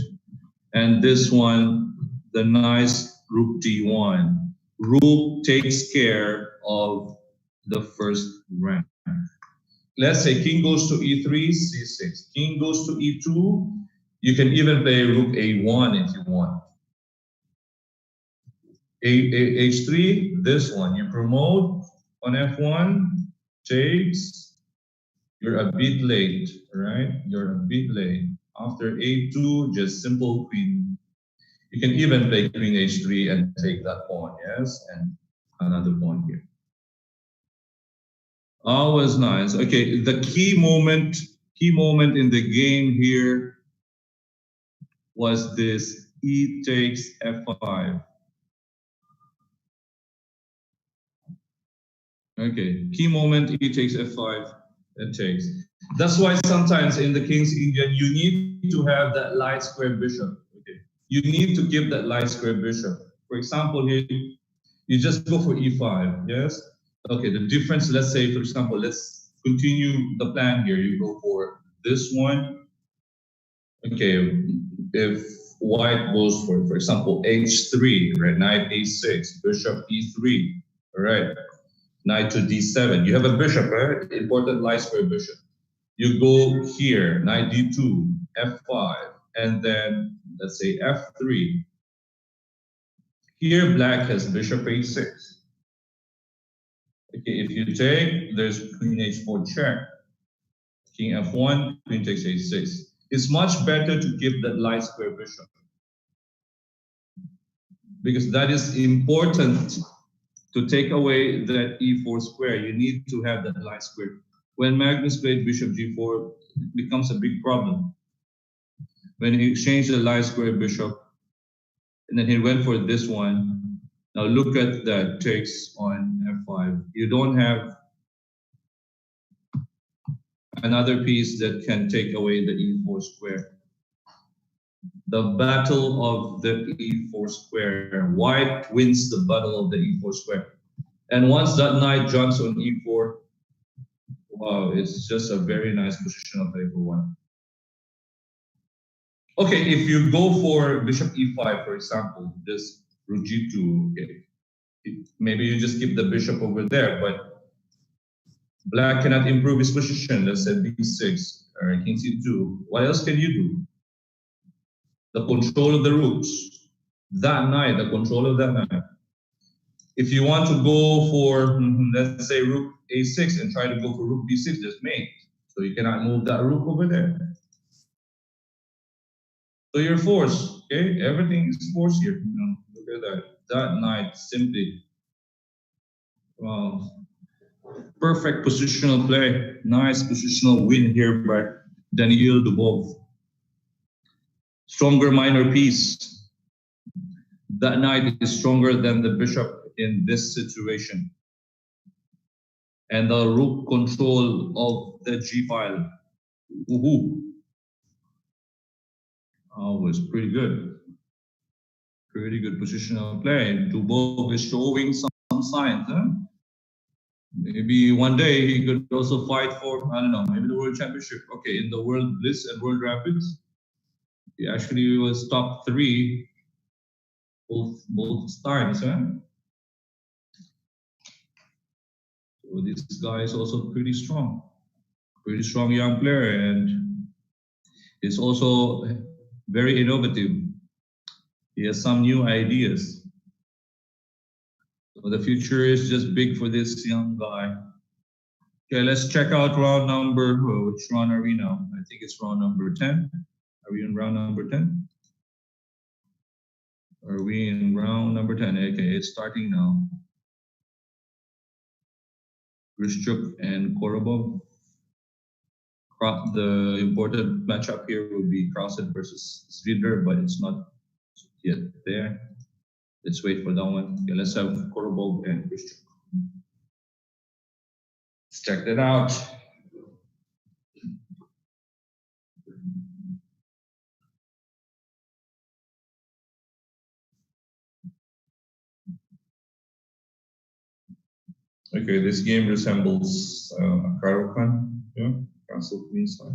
[SPEAKER 6] and this one, the nice rook d1. Rook takes care of the first rank. Let's say king goes to e3, c6. King goes to e2. You can even play rook a1 if you want. H3, this one, you promote on f1, takes. You're a bit late, right? You're a bit late. After a2, just simple queen. You can even play queen h3 and take that pawn, yes? And another pawn here. Always nice. Okay, the key moment in the game here was this e takes f5. Okay, key moment, e takes f5, it takes. That's why sometimes in the King's Indian, you need to have that light square bishop. Okay, you need to give that light square bishop. For example, here, you just go for e5, yes? Okay, the difference, let's say, for example, let's continue the plan here. You go for this one. Okay, if white goes for example, h3, right? Knight a6, bishop e3, all right? Knight to d7. You have a bishop, right? Important light square bishop. You go here, knight d2, f5, and then let's say f3. Here, black has bishop a6. Okay, if you take, there's queen h4 check. King f1, queen takes h6. It's much better to keep that light square bishop because that is important to take away that e4 square. You need to have that light square. When Magnus played bishop g4, it becomes a big problem. When he exchanged the light square bishop, and then he went for this one. Now look at that takes on f5. You don't have another piece that can take away the e4 square. The battle of the e4 square. White wins the battle of the e4 square. And once that knight jumps on e4, wow, it's just a very nice positional play for white. Okay, if you go for bishop e5, for example, this rook g2, okay, maybe you just keep the bishop over there, but black cannot improve his position. Let's say b6, all right, king c2. What else can you do? The control of the rooks. That knight, the control of that knight. If you want to go for, let's say, rook a6 and try to go for rook b6, just mate. So you cannot move that rook over there. So you're forced, okay? Everything is forced here. You know, look at that. That knight simply, wow. Perfect positional play. Nice positional win here by Daniil Dubov. Stronger minor piece. That knight is stronger than the bishop in this situation. And the rook control of the g file. Woohoo! Oh, it's pretty good. Pretty good positional play. Dubov is showing some signs, huh? Maybe one day he could also fight for, I don't know, maybe the World Championship. Okay, in the World Blitz and World Rapids, he actually was top 3 both times, huh? So this guy is also pretty strong young player, and he's also very innovative. He has some new ideas. So the future is just big for this young guy. Okay, let's check out round number, which round are we now? I think it's round number 10. Are we in round number 10? Are we in round number 10? Okay, it's starting now. Grishchuk and Korobov. The important matchup here would be Carlsen versus Zvidler, but it's not yet there. Let's wait for that one. Okay, let's have Korobov and Grishchuk. Let's check that out. Okay, this game resembles a Caro-Kann, yeah, Castle Queen side.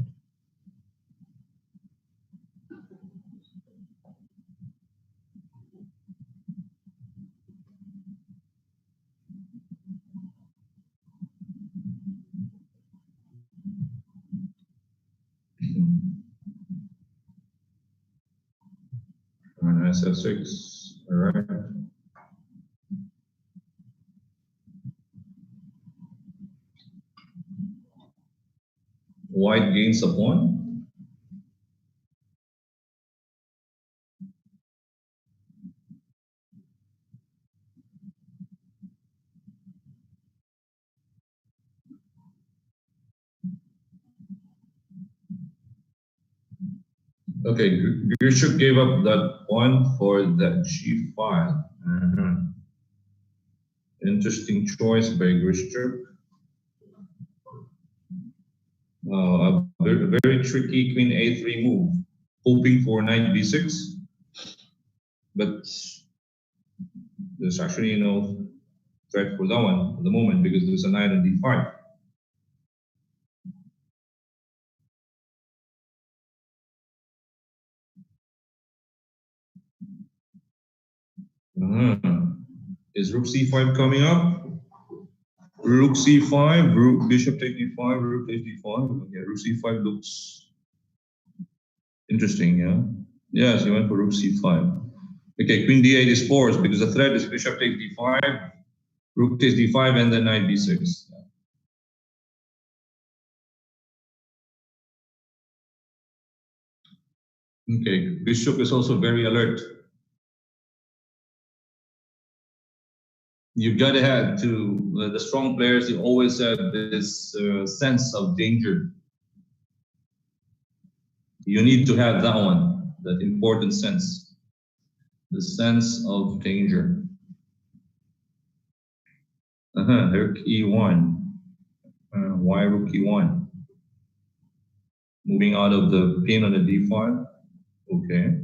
[SPEAKER 6] And SF6, all right. White gains a pawn. Okay, Grishuk gave up that pawn for that G5. Interesting choice by Grishuk. A very tricky Queen A3 move, hoping for Knight B6, but there's actually no threat for that one at the moment because there's a Knight on D5. Is Rook C5 coming up? Rook C5, Rook Bishop takes D5, Rook takes D5. Okay, Rook C5 looks interesting, yeah? Yes, he went for Rook C5. Okay, Queen D8 is forced because the threat is Bishop takes D5, Rook takes D5, and then Knight B6. Okay, Bishop is also very alert. You gotta have to, the strong players, they always have this sense of danger. You need to have that one, that important sense, the sense of danger. Rook E1. Why Rook E1? Moving out of the pin on the D5. Okay.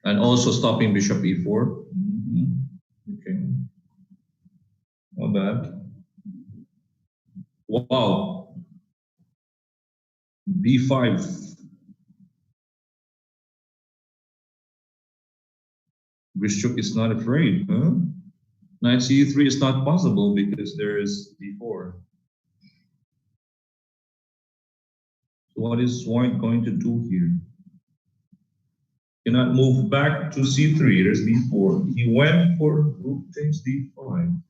[SPEAKER 6] And also stopping Bishop E4. Okay. Not bad. Wow. B5. Grishuk is not afraid, huh? Knight C3 is not possible because there is D4. So what is White going to do here? Cannot move back to C3, there's D4. He went for Rook takes D5.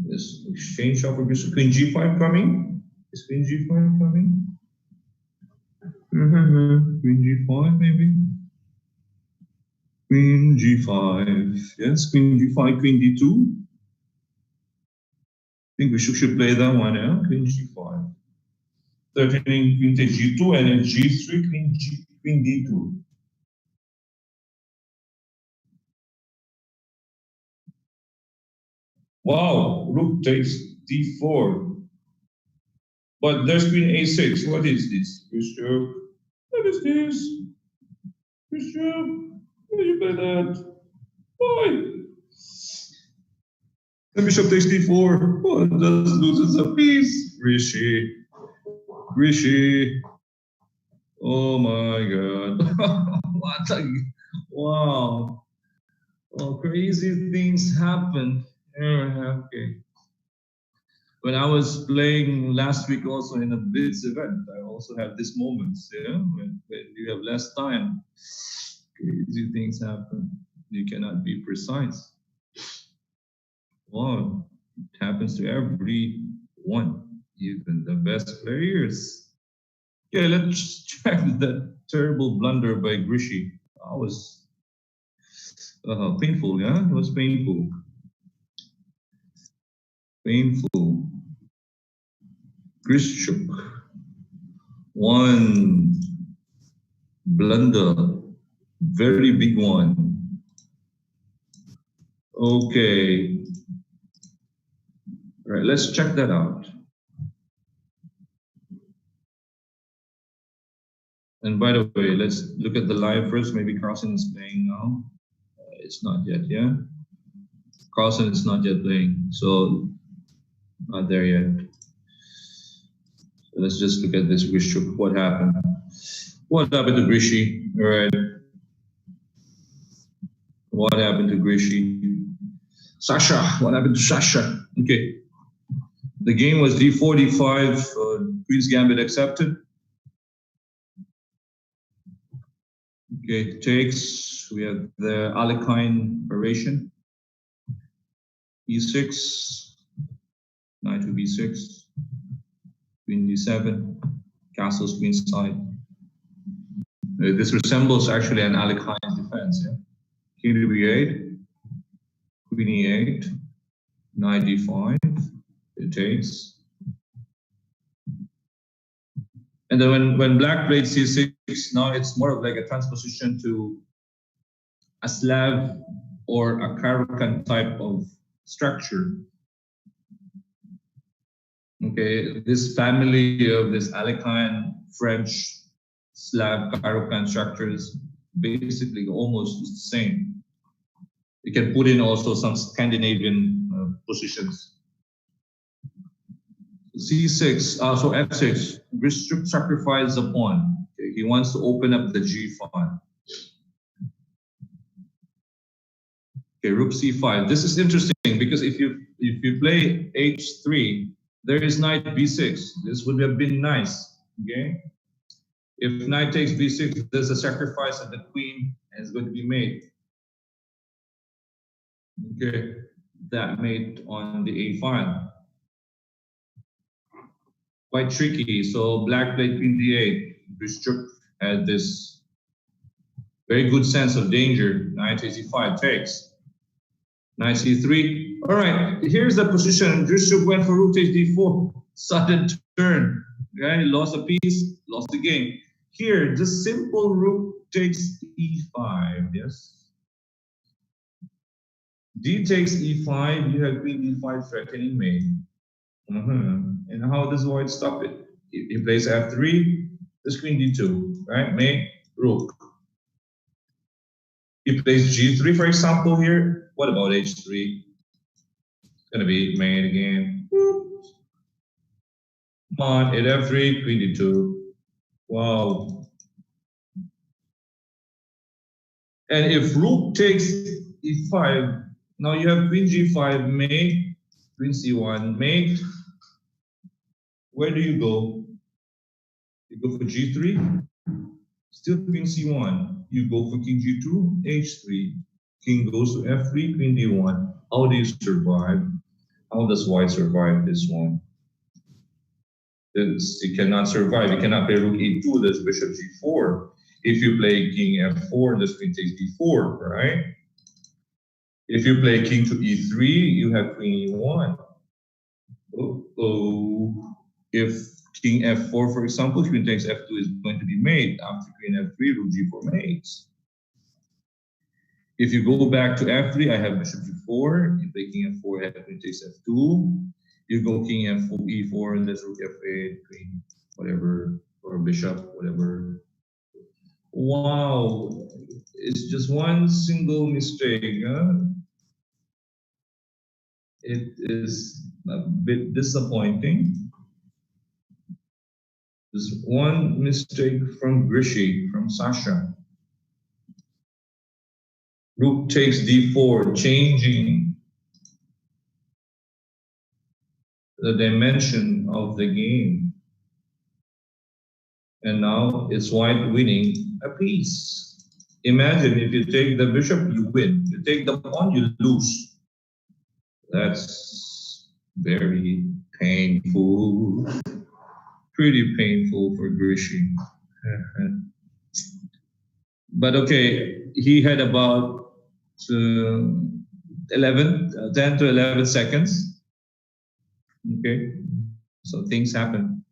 [SPEAKER 6] This exchange of Queen G5 coming? Is Queen G5 coming? Queen G5 maybe? Queen G5. Yes, Queen G5, Queen D2. I think we should play that one, yeah? Queen G5. Threatening Queen takes G2 and then G3, Queen D2. Wow, Rook takes D4. But there's Queen A6. What is this? Bishop. What is this? Bishop. Why do you play that? Why? The Bishop takes D4. Oh, it just loses a piece. Rishi. Oh my God. What a, wow. Oh, crazy things happen. Okay. When I was playing last week also in a Blitz event, I also have these moments, yeah? When you have less time, crazy things happen. You cannot be precise. Wow, it happens to everyone, even the best players. Okay, let's check that terrible blunder by Grishi. That was painful, yeah? It was painful. Painful. Grishuk. One blunder. Very big one. Okay. All right, let's check that out. And by the way, let's look at the live first. Maybe Carlsen is playing now. It's not yet, yeah? Carlsen is not yet playing, so not there yet. So let's just look at this Grishuk. What happened? What happened to Grishi? All right. What happened to Grishi? Sasha. What happened to Sasha? Okay. The game was d4, d5. Queen's Gambit accepted. Okay, takes. We have the Alekhine variation. e6. Knight to b6. Queen d7. Castles queenside. This resembles actually an Alekhine defense. Yeah? King to b8. Queen e8. Knight d5. It takes. And then when black played c6, now it's more of like a transposition to a Slav or a Karakan type of structure. Okay, this family of this Alekhine, French, Slav, Karakan structures basically almost the same. You can put in also some Scandinavian positions. c6, so f6, Grishuk sacrifices a pawn. Okay, he wants to open up the g file. Okay, rook c5. This is interesting because if you play h3, there is knight b6. This would have been nice. Okay, if knight takes b6, there's a sacrifice of the queen and it's going to be made. Okay, that mate on the a file. Quite tricky. So black played queen d8. Grishuk had this very good sense of danger. Knight c5 takes. Knight c3. All right, here's the position. Grishuk went for rook takes d4. Sudden turn. Okay, lost a piece, lost the game. Here, just simple rook takes e5. Yes. D takes e5. You have queen d5 threatening mate. And how does White stop it? He plays f3, this queen d2, right? Mate, rook. He plays g3, for example, here. What about h3? It's gonna be mate again. Come on, at f3, queen d2. Wow. And if rook takes e5, now you have queen g5, mate, queen c1, mate. Where do you go? You go for g3, still queen c1. You go for king g2, h3. King goes to f3, queen d1. How do you survive? How does White survive this one? He cannot survive. He cannot play rook e2, that's bishop g4. If you play king f4, that's queen takes d4, right? If you play king to e3, you have queen e1. Uh-oh. If king f4, for example, queen takes f2 is going to be mate. After queen f3, rook g4 mates. If you go back to f3, I have bishop g4. You play king f4, I have queen takes f2. You go king f4, e4, and that's rook f8, queen, whatever, or bishop, whatever. Wow, it's just one single mistake. Huh? It is a bit disappointing. Just one mistake from Grishi, from Sasha. Rook takes d4, changing the dimension of the game. And now it's White winning a piece. Imagine if you take the bishop, you win. You take the pawn, you lose. That's very painful. Pretty painful for Grishi. But okay, he had about 10 to 11 seconds. Okay, so things happen.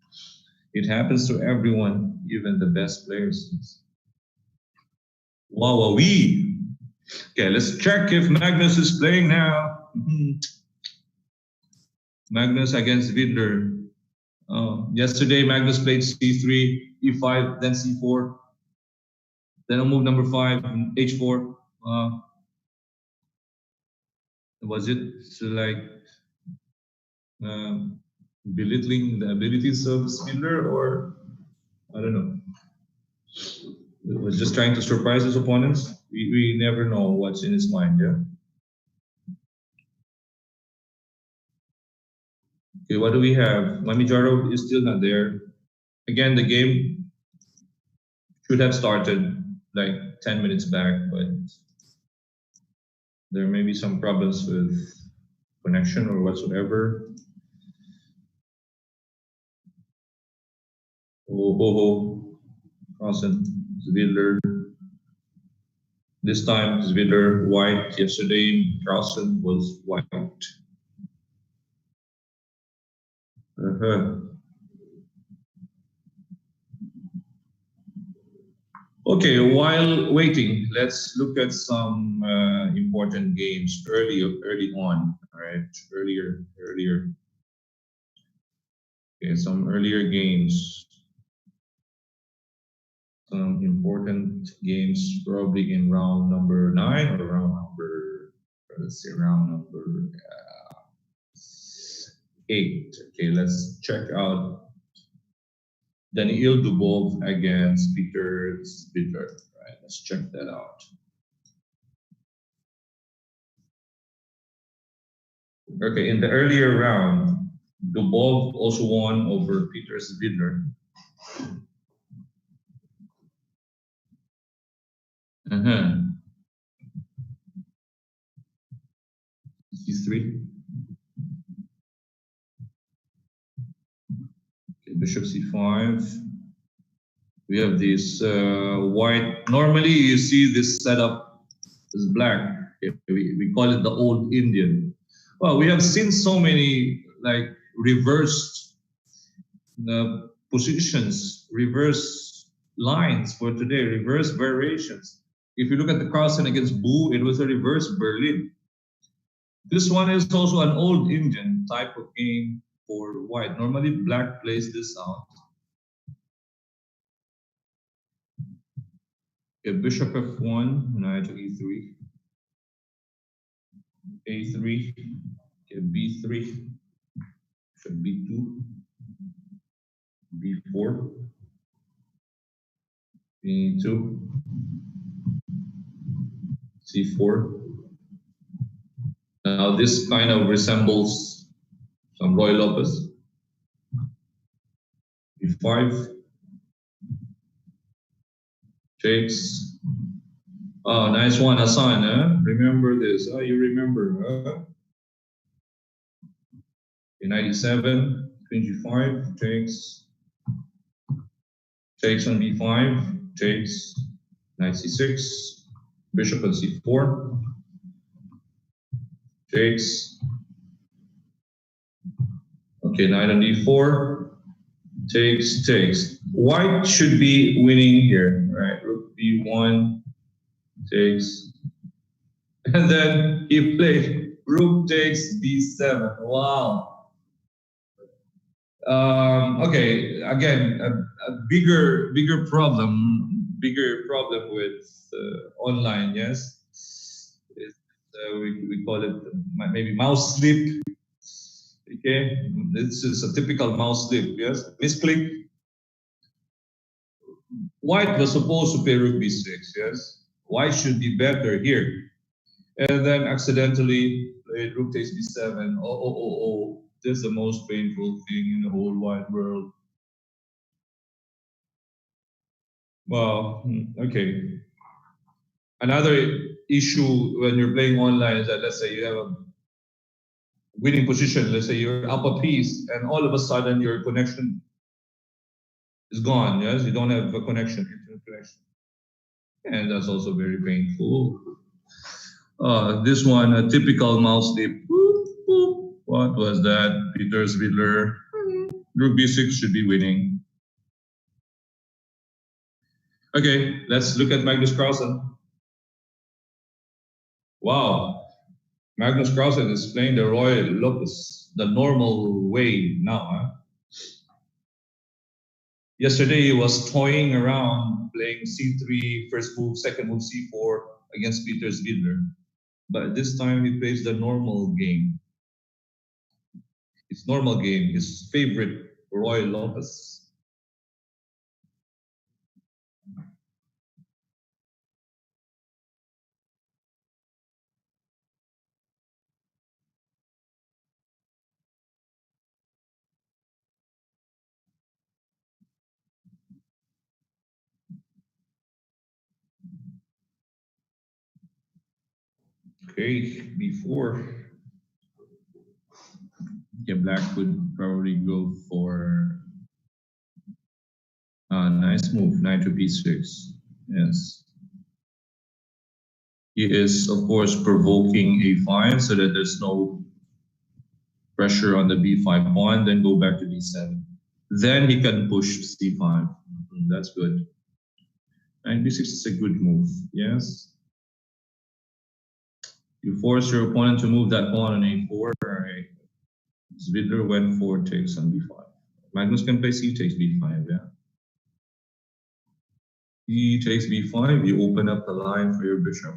[SPEAKER 6] It happens to everyone, even the best players. Wow-wee. Okay, let's check if Magnus is playing now. Magnus against Vidler. Yesterday, Magnus played c3, e5, then c4. Then on move number 5, h4. Was it like belittling the abilities of Vidler, or I don't know? It was just trying to surprise his opponents. We never know what's in his mind, yeah? Okay, what do we have? Manijaro is still not there. Again, the game should have started like 10 minutes back, but there may be some problems with connection or whatsoever. Carlsen, Zwiller. This time Zwiller white. Yesterday Carlsen was white. Okay, while waiting, let's look at some important games early on. All right, earlier. Okay, some earlier games. Some important games, probably in round number 9 or round number, let's say round number 8. Okay, let's check out Daniil Dubov against Peter Spidler. Right, let's check that out. Okay, in the earlier round, Dubov also won over Peter Spidler. C3. Okay, bishop C5. We have this white. Normally, you see this setup is black. Okay, we call it the old Indian. Well, we have seen so many like reversed positions, reverse lines for today, reverse variations. If you look at the Carlsen against Boo, it was a reverse Berlin. This one is also an old Indian type of game for white. Normally, black plays this out. Okay, bishop f1, knight to e3. a3, okay, b3, bishop b2, b4, b2, c4. Now this kind of resembles some Roy Lopez. b5, takes. Oh, nice one, Hassan. Huh? Remember this. Oh, you remember. Huh? Okay, 97, queen g5, takes. Takes on b5, takes. Knight c6, bishop on c4, takes. Okay, knight on d4, takes. White should be winning here, right? Rook b1, takes. And then he played rook takes b7. Wow. Okay, again, a bigger problem with online, yes. We call it maybe mouse slip. Okay, this is a typical mouse slip, yes. Misclick. White was supposed to play rook b6, yes. White should be better here. And then accidentally played rook takes b7. Oh. This is the most painful thing in the whole wide world. Well, okay. Another issue when you're playing online is that, let's say you have a winning position, let's say you're up a piece, and all of a sudden your connection is gone, yes? You don't have a connection, internet connection. And that's also very painful. This one, a typical mouse slip. What was that? Peter Spidler. Rook b6 should be winning. Okay, let's look at Magnus Carlsen. Wow, Magnus Carlsen is playing the Roy Lopez. the normal way now. Huh? Yesterday he was toying around playing c3, first move, second move c4 against Peter Zvidler. But this time he plays the normal game. His normal game, his favorite, Roy Lopez. Okay, b4. Yeah, black would probably go for a nice move, knight to b6. Yes. He is, of course, provoking a5 so that there's no pressure on the b5 pawn, then go back to d7. Then he can push c5. That's good. Knight b6 is a good move, yes. You force your opponent to move that pawn on a4. Right. Zvidler went for takes on b5. Magnus can play c takes b5, yeah. E takes b5, you open up the line for your bishop.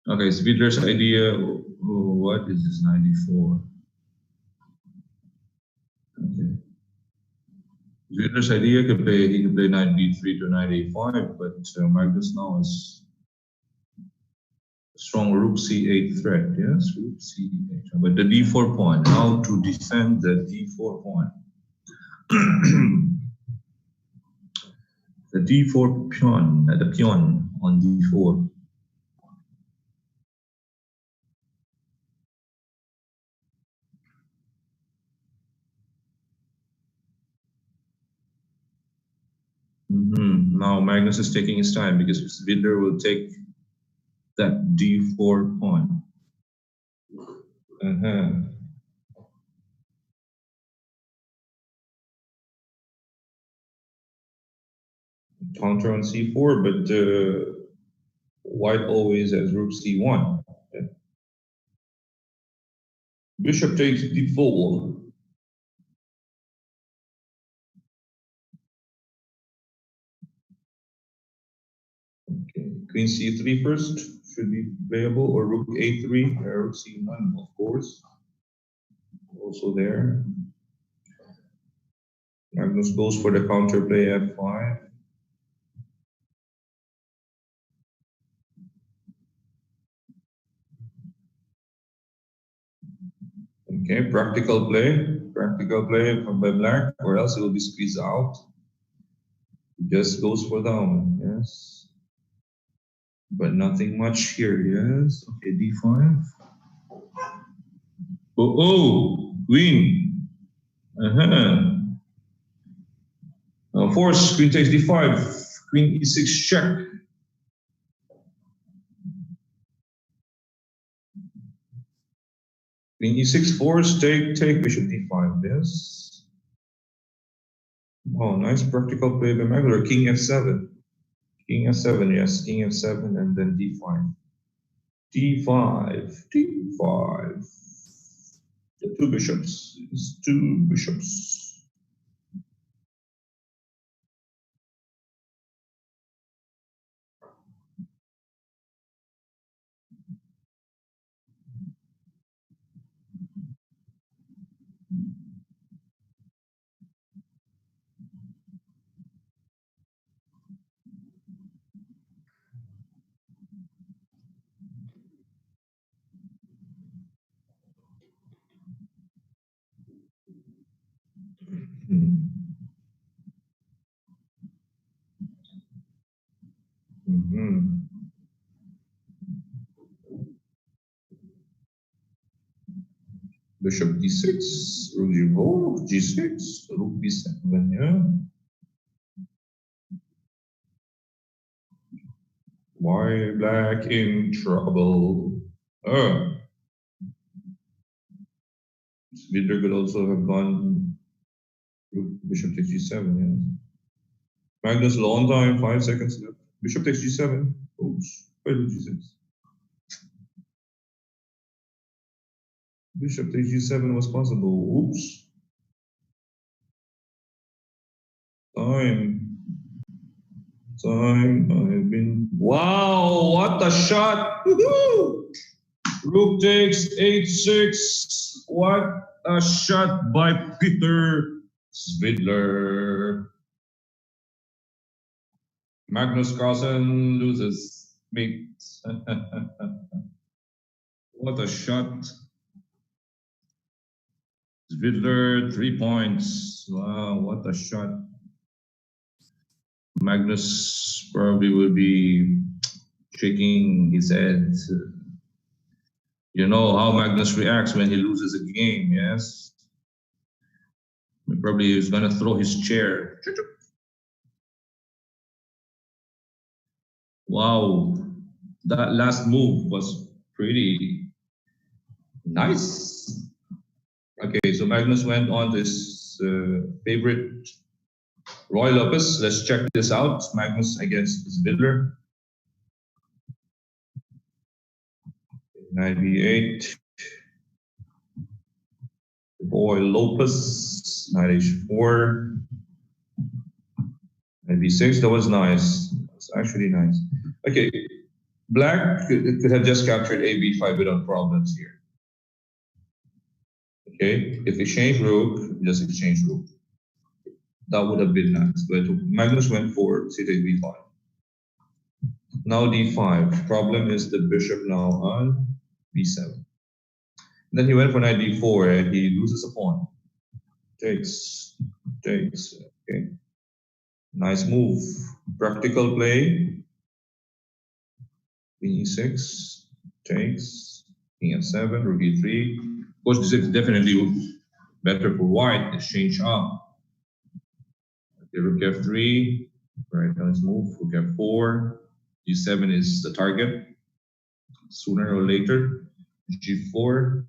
[SPEAKER 6] Okay, Zvidler's idea, what is this, 94? Okay. Zvidler's idea he could play knight b3 to knight a5, but Magnus now is a strong rook c8 threat, yes, rook c8. But the d4 pawn, how to defend the d4 pawn? The d4 pawn, the pawn on d4. Now Magnus is taking his time because Zvidler will take that d4 pawn. Counter on c4, but white always has rook c1. Okay. Bishop takes d4. Okay, queen c3 first should be playable, or rook a3, rook c1, of course. Also there. Magnus goes for the counterplay f5. Okay, practical play from by black, or else it will be squeezed out. He just goes for the omen, yes. But nothing much here, yes. Okay, d5. Oh, queen. Force, queen takes d5. Queen e6 check. Queen e6 force, take, bishop d5, yes. Oh, nice practical play by Magnus. King f7. King f7, yes, king f7, and then d5. d5. The two bishops. It's two bishops. Bishop d6, rook g6, rook b7, yeah. Why black in trouble? Zvidler could also have gone bishop takes g7, yeah. Magnus long time, 5 seconds left. Bishop takes g7. Oops. Why rook g6? Bishop takes g7 was possible. Oops. Time. I've been. Wow, what a shot! Woohoo! Rook takes h6. What a shot by Peter Svidler. Magnus Carlsen loses mate. What a shot. Svidler, 3 points. Wow, what a shot. Magnus probably will be shaking his head. You know how Magnus reacts when he loses a game, yes? Probably he's gonna throw his chair. Wow, that last move was pretty nice. Okay, so Magnus went on to his favorite Roy Lopez. Let's check this out. Magnus against Svidler. Knight b8. Roy Lopez. Knight h4. Knight b6. That was nice. That's actually nice. Okay, Black could have just captured a b5 without problems here. Okay, if exchange rook, just exchange rook. That would have been nice, but Magnus went for c takes b5. Now d5. Problem is the bishop now on b7. Then he went for knight d4 and he loses a pawn. Takes. Okay. Nice move. Practical play. Queen e6. Takes. King f7. Rook e3. Of course, this is definitely better for white. Exchange up. Okay, rook f3. Right, now let's move. Rook f4. g7 is the target. Sooner or later. g4.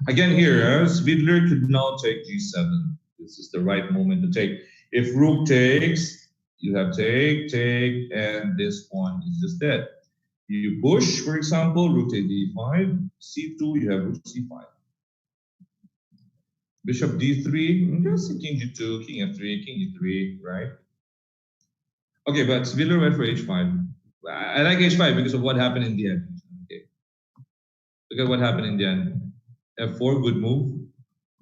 [SPEAKER 6] Again here, Svidler could now take g7. This is the right moment to take. If rook takes, you have take, and this pawn is just dead. You push, for example, rook takes d5, c2, you have rook c5. Bishop d3, just king g2, king f3, king e3, right? Okay, but Svidler went for h5. I like h5 because of what happened in the end. Okay, look at what happened in the end. f4, good move.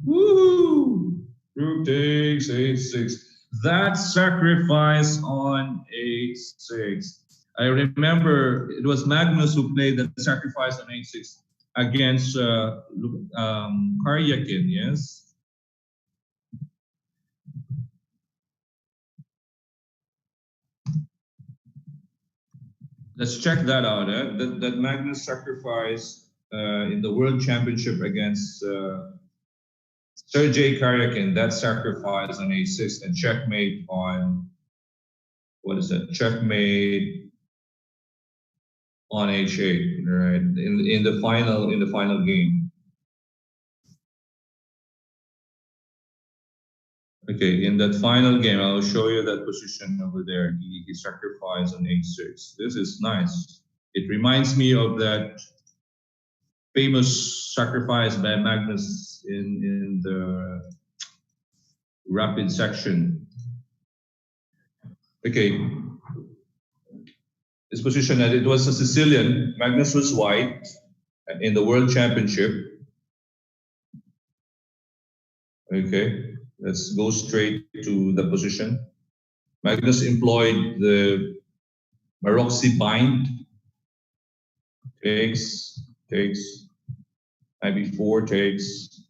[SPEAKER 6] Woo! Rook takes h6. That sacrifice on h6. I remember it was Magnus who played the sacrifice on h6 against Karyakin, yes? Let's check that out. That Magnus sacrifice in the World Championship against Sergei Karyakin, that sacrifice on a6 and checkmate on, what is that? Checkmate on h8, right? In the final game. Okay, in that final game, I'll show you that position over there. He sacrificed on h6. This is nice. It reminds me of that famous sacrifice by Magnus in the rapid section. Okay, this position, that it was a Sicilian. Magnus was white in the World Championship. Okay, let's go straight to the position. Magnus employed the Maroczy bind. Takes. IB4 takes.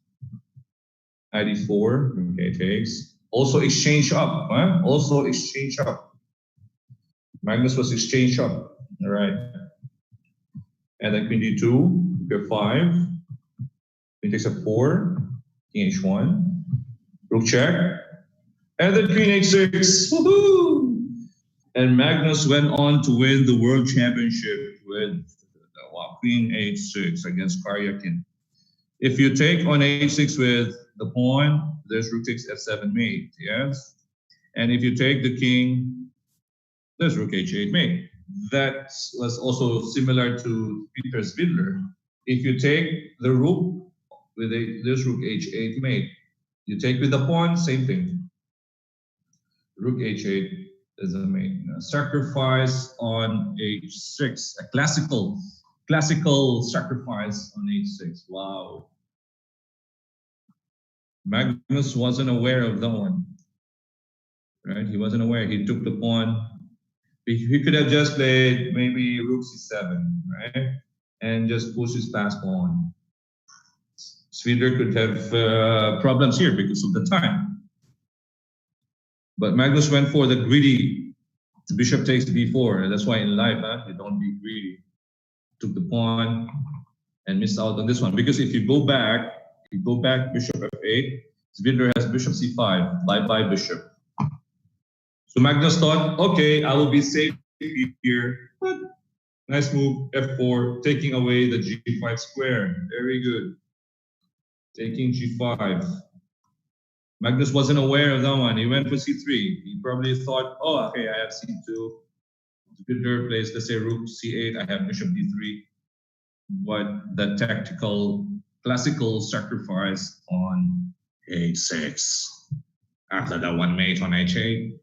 [SPEAKER 6] ID4. Okay, takes. Also exchange up. Huh? Also exchange up. Magnus was exchange up. All right. And then queen d2, f5. Queen takes f4. King h1. Rook check. And then queen h6. Woohoo! And Magnus went on to win the World Championship with queen h6 against Karyakin. If you take on h6 with the pawn, there's rook takes f7 mate, yes? And if you take the king, there's rook h8 mate. that was also similar to Peter's Fiddler. If you take the rook with this rook h8 mate, you take with the pawn, same thing. Rook h8 is a mate. Sacrifice on h6, a classical sacrifice on h6. Wow. Magnus wasn't aware of that one, right? He wasn't aware. He took the pawn. He could have just played maybe rook c7, right? And just push his pass pawn. Svidler could have problems here because of the time. But Magnus went for the greedy. The bishop takes b4. That's why in life, you don't be greedy. Took the pawn and missed out on this one. Because if you go back, bishop f8, Svidler has bishop c5. Bye-bye bishop. So Magnus thought, okay, I will be safe here. But nice move, f4, taking away the g5 square. Very good. Taking g5. Magnus wasn't aware of that one. He went for c3. He probably thought, oh, okay, I have c2. Svidler plays, let's say, rook c8. I have bishop d3. But the tactical, classical sacrifice on h6. After that one mate on h8.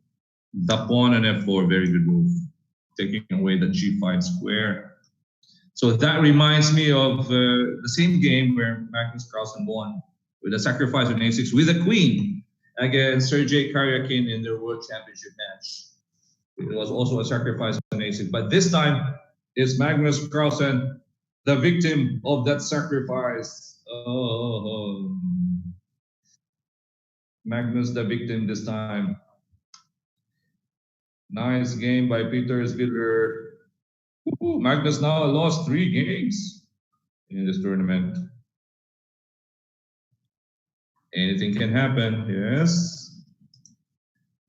[SPEAKER 6] The pawn on f4, very good move. Taking away the g5 square. So that reminds me of the same game where Magnus Carlsen won with a sacrifice on a6 with a queen against Sergei Karyakin in their World Championship match. It was also a sacrifice on a6, but this time it's Magnus Carlsen, the victim of that sacrifice. Oh, Magnus the victim this time. Nice game by Peter Svidler. Magnus now lost 3 games in this tournament. Anything can happen, yes.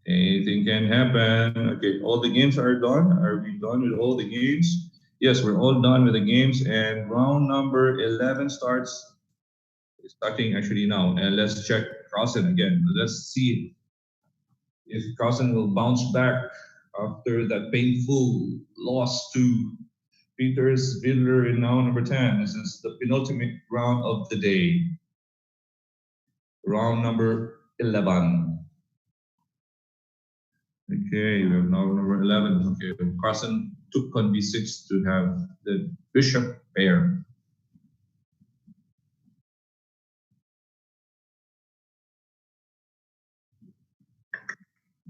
[SPEAKER 6] Anything can happen. Okay, all the games are done. Are we done with all the games? Yes, we're all done with the games, and round number 11 starts. It's starting actually now. And let's check Carlsen again. Let's see if Carlsen will bounce back after that painful loss to Peter Svidler in round number 10. This is the penultimate round of the day. Round number 11. Okay, we have now number 11. Okay, Carlsen took on b6 to have the bishop pair.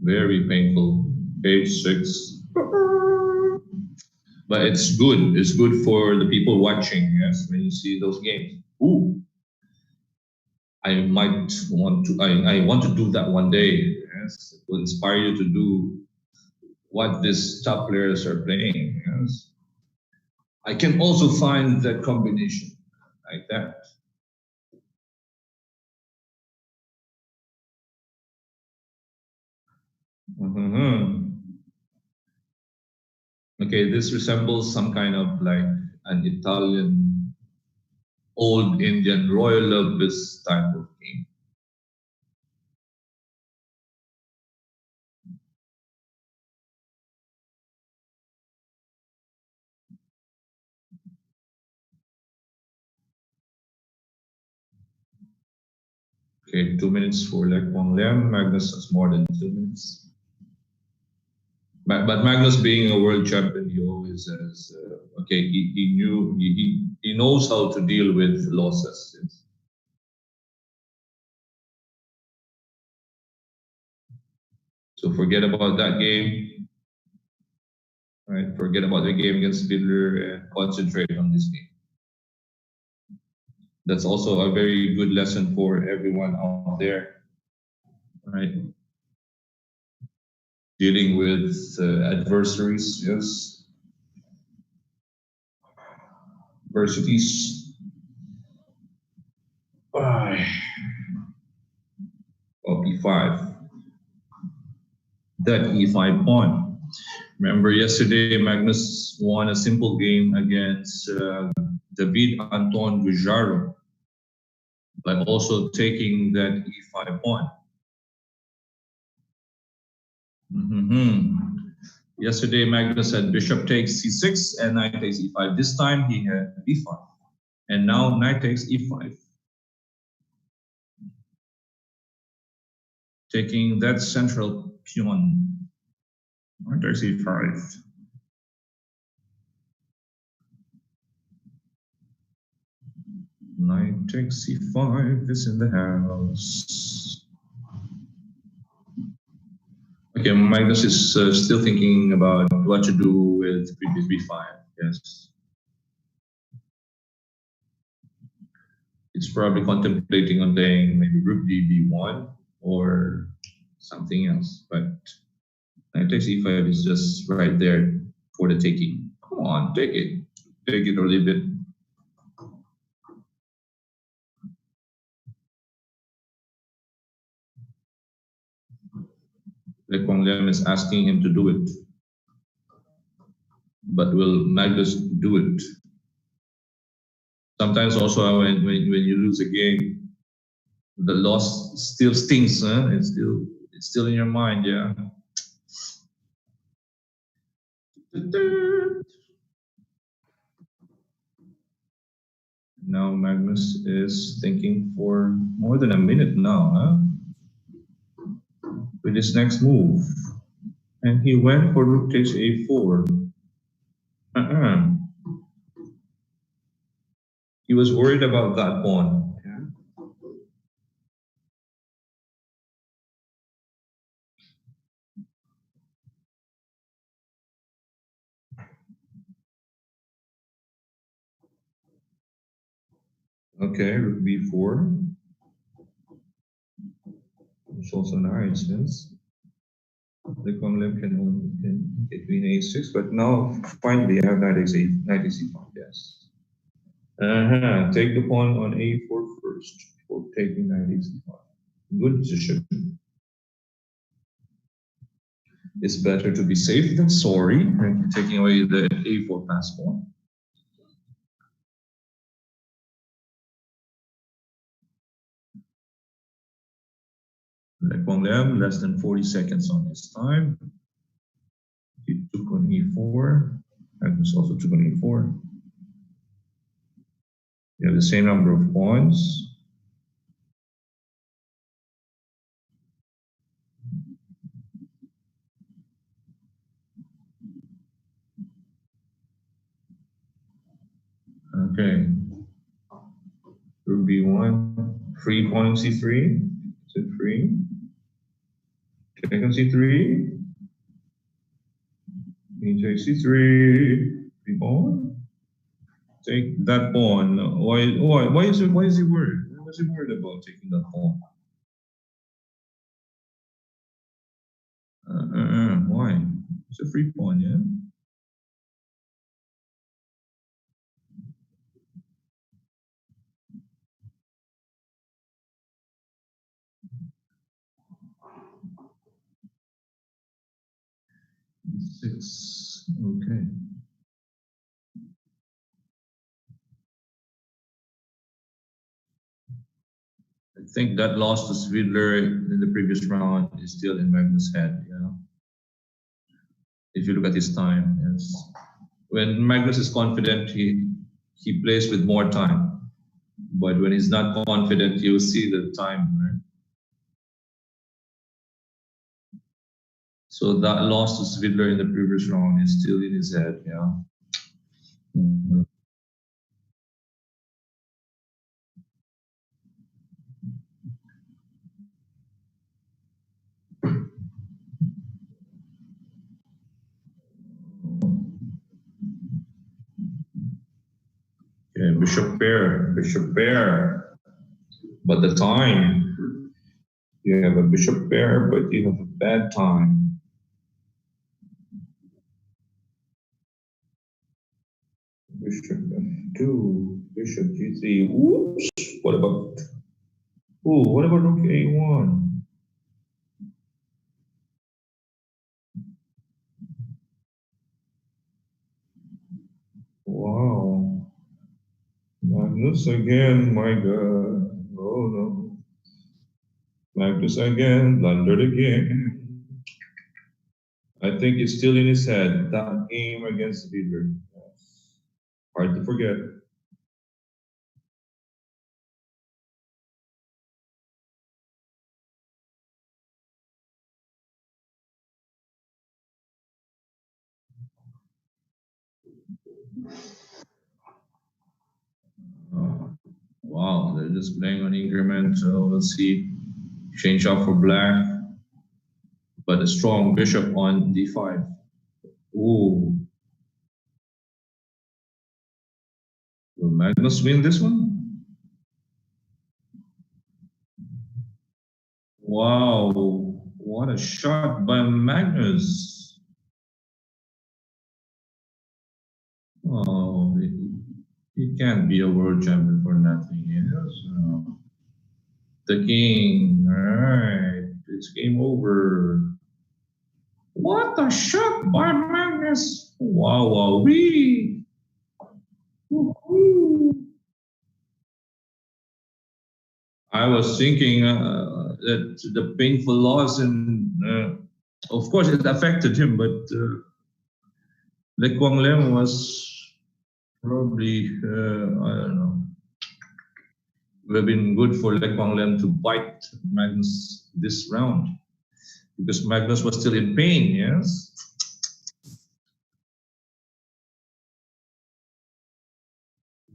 [SPEAKER 6] Very painful. h6. But it's good. It's good for the people watching, yes, when you see those games. Ooh. I might want to, I want to do that one day. Yes, it will inspire you to do what these top players are playing. Yes, I can also find that combination like that. Okay, this resembles some kind of like an Italian, old Indian royal love this type of game. Okay, 2 minutes for Lek Wong Lem. Magnus has more than 2 minutes. But Magnus, being a world champion, he always says, okay, he knows how to deal with losses. Yes. So forget about that game. Right? Forget about the game against Svidler and concentrate on this game. That's also a very good lesson for everyone out there. Right? Dealing with adversaries, yes. Adversities. Oh, e5. That e5 pawn. Remember yesterday, Magnus won a simple game against David Anton Gujarro by also taking that e5 pawn. Yesterday, Magnus had bishop takes c6 and knight takes e5. This time he had b5. And now knight takes e5. Taking that central pawn. Knight takes e5. Knight takes c5 is in the house. Okay, Magnus is still thinking about what to do with previous b5. Yes. It's probably contemplating on playing maybe rook d b1 or something else. But knight takes e5 is just right there for the taking. Come on, take it. Take it or leave it. Le Quanglem is asking him to do it. But will Magnus do it? Sometimes also when you lose a game, the loss still stings, huh? It's still in your mind, yeah. Now Magnus is thinking for more than a minute now, huh? With his next move. And he went for rook takes a4. He was worried about that pawn. Yeah. Okay, rook b4. It's also nice, yes. The Quanglem can get queen a6, but now finally I have knight c5, yes. Take the pawn on a4 first before taking knight c5. Good position. It's better to be safe than sorry, right? Taking away the a4 pass pawn. Le Quanglem, less than 40 seconds on his time. He took on e4. Magnus also took on e4. You have the same number of pawns. Okay. Rook b1. Free pawn on c3. Is it free? Take on c3. Queen takes c3. Free pawn. Take that pawn. Why is he worried? Why was he worried about taking that pawn? Why? It's a free pawn, yeah? E6. Okay. I think that loss to Swidler in the previous round is still in Magnus' head, you know. If you look at his time, yes. When Magnus is confident, he plays with more time. But when he's not confident, you'll see the time, right? So that loss to Swidler in the previous round is still in his head, yeah. Okay, bishop pair. But the time, you have a bishop pair, but you have a bad time. Bishop f2, bishop g3. Whoops! What about rook a1? Wow. Magnus again, my God. Oh no. Magnus again, blundered again. I think it's still in his head, that game against Hitler. Hard to forget. Wow, they're just playing on increment. So let's see. Change up for black, but a strong bishop on d5. Ooh. Will Magnus win this one? Wow, what a shot by Magnus. Oh, he can't be a world champion for nothing. Yes. The king. All right, it's game over. What a shot by Magnus. Wow, wow, wee. I was thinking that the painful loss, and of course it affected him, but Le Quang Lem was probably, I don't know, would have been good for Le Quang Lem to bite Magnus this round, because Magnus was still in pain, yes?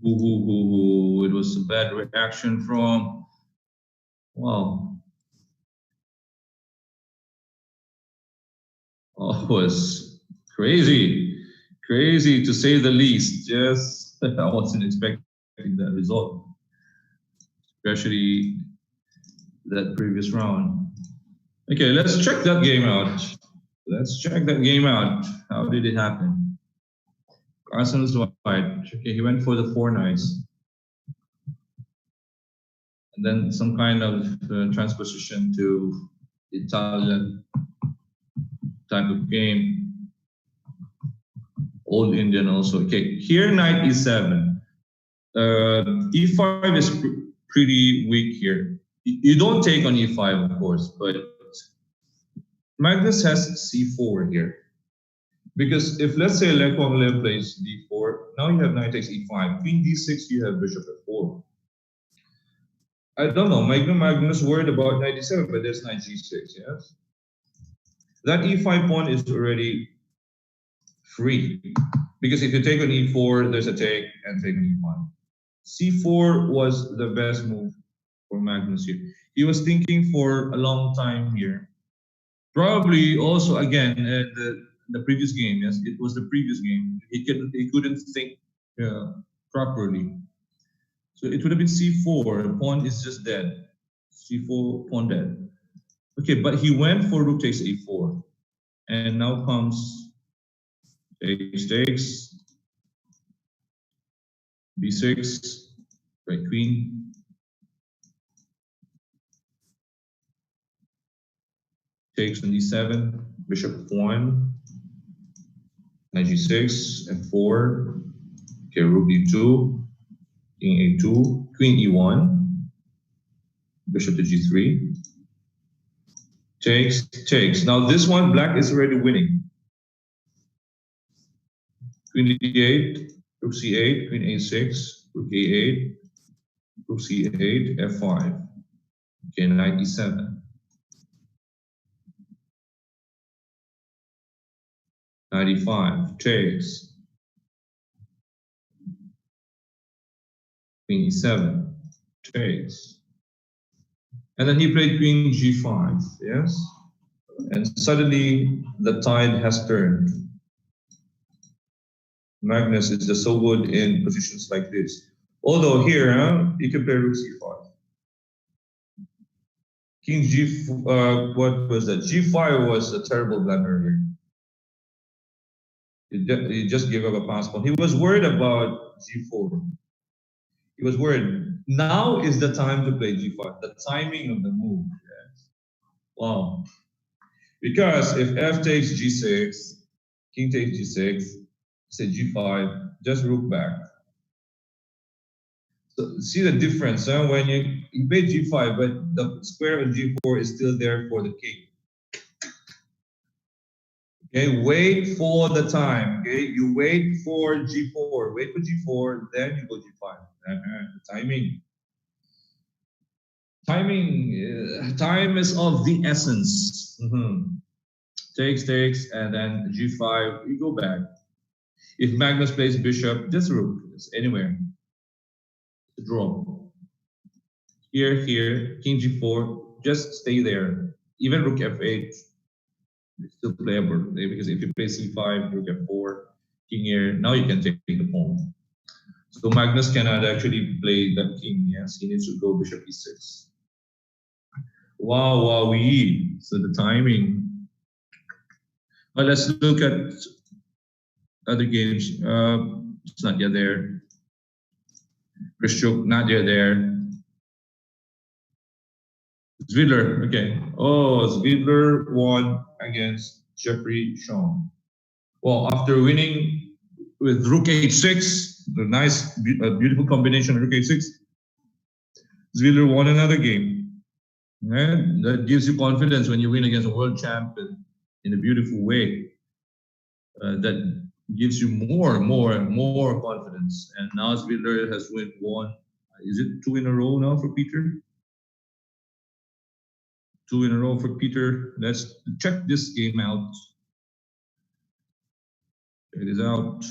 [SPEAKER 6] Ooh, it was a bad reaction from, wow. Oh, it was crazy to say the least. Yes, I wasn't expecting that result, especially that previous round. Okay, let's check that game out. How did it happen? Carlsen was white. Okay, he went for the 4 knights. And then some kind of transposition to Italian type of game. Old Indian also. Okay, here knight e7. E5 is pretty weak here. You don't take on e5, of course, but Magnus has c4 here. Because if, let's say, Le Quang Lem plays d4, now you have knight takes e5. Queen d6, you have bishop f4. I don't know, Magnus worried about knight d7, but there's knight g6, yes? That e5 pawn is already free. Because if you take on e4, there's a take and take on e5. c4 was the best move for Magnus here. He was thinking for a long time here. Probably also, again, the previous game, yes, it was the previous game. He couldn't think properly. So it would have been c4, pawn is just dead. c4, pawn dead. Okay, but he went for rook takes a4. And now comes takes, b6, right queen. Takes on d7, bishop f1, knight g6, f4, okay, rook d2, king a2, queen e1, bishop to g3, takes. Now this one, black is already winning. Queen d8, rook c8, queen a6, rook a8, rook c8, f5, okay, knight e7. Knight e5, takes. Queen e7, takes. And then he played queen g5, yes? And suddenly the tide has turned. Magnus is just so good in positions like this. Although here, you can play rook c5. King g4, what was that? g5 was a terrible blunder here. He just gave up a pass pawn. He was worried about g4. He was worried. Now is the time to play g5. The timing of the move. Yes. Wow. Because if f takes g6, king takes g6, say g5, just rook back. So see the difference, huh? When you play g5, but the square on g4 is still there for the king. Okay, wait for the time. Okay, you wait for G4. Wait for G4, then you go G5. Timing. Time is of the essence. Takes, and then G5, you go back. If Magnus plays bishop, just rook, it's anywhere. Draw. Here, king G4, just stay there. Even rook F8, it's still playable, because if you play C5, rook F4, king here, now you can take the pawn. So Magnus cannot actually play that king, yes, he needs to go bishop E6. Wow, so the timing. Well, let's look at other games. It's not yet there. Krzysztof, not yet there. Zvidler, okay. Oh, Zvidler won against Jeffrey Sean. Well, after winning with rook h6, the nice, beautiful combination of rook h6, Zvidler won another game. And that gives you confidence when you win against a world champion in a beautiful way. That gives you more confidence. And now Zvidler has won. Is it 2 in a row now for Peter? 2 in a row for Peter. Let's check this game out. Check this out.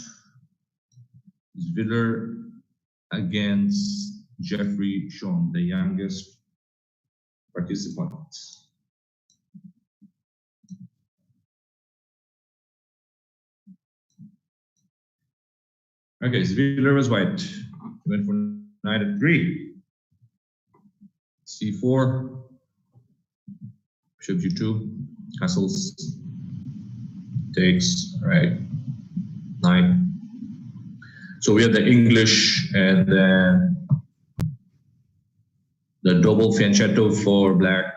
[SPEAKER 6] Zvidler against Jeffrey Sean, the youngest participant. Okay, Zvidler was white. He went for knight f3. C4. Bishop G2. Castles. Takes. All right. Knight. So we have the English and then the double fianchetto for black.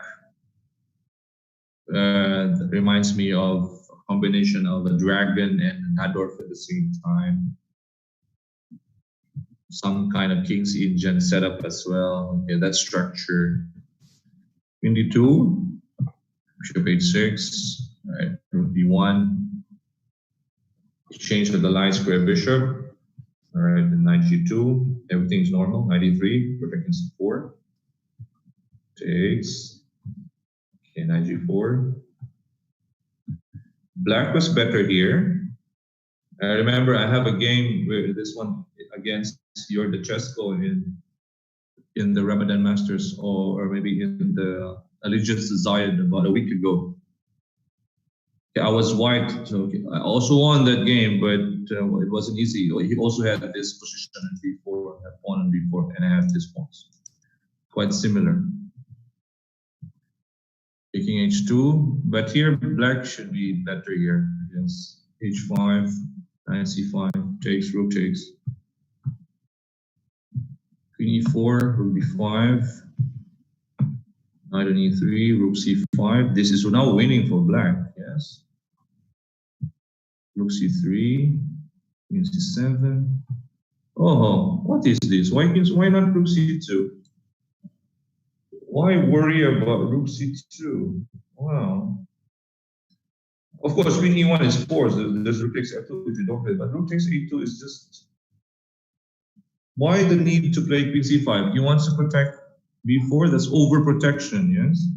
[SPEAKER 6] That reminds me of a combination of a dragon and a Nadorf at the same time. Some kind of King's Indian setup as well. Okay, that structure. Queen D2, bishop h6, all right, rook D1. Exchange of the line square bishop. All right, then knight G2, everything's normal. Knight E3, protecting C4. Takes. Okay, knight G4. Black was better here. I remember I have a game where this one against your Dechesko in the Ramadan Masters, or maybe in the Allegiance to Zion about a week ago. Okay, I was white, so I also won that game, but it wasn't easy. He also had this position in B4, pawn on B4, and I have this pawn. Quite similar. Taking H2, but here black should be better here. Yes, H5, knight C5, takes, rook takes. Queen E4, rook B5, knight on E3, rook C5. This is now winning for black, yes. Rook C3, Queen C7. Oh, what is this? Why not rook C2? Why worry about rook C2? Wow. Of course, Queen E1 is forced. There's rook takes F2 if you don't play, but rook takes E2 is just. Why the need to play Queen C5? He wants to protect B4. That's overprotection, yes.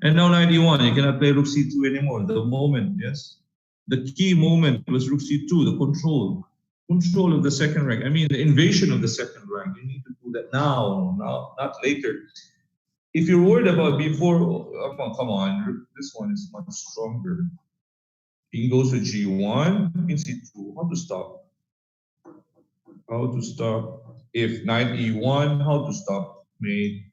[SPEAKER 6] And now knight E1, you cannot play rook C2 anymore. The moment, yes. The key moment was rook C2, the control of the second rank. I mean, the invasion of the second rank. You need to do that now, not later. If you're worried about B4, come on, this one is much stronger. King goes to G1, Queen C2. How to stop? How to stop? If knight E1, how to stop? Mate.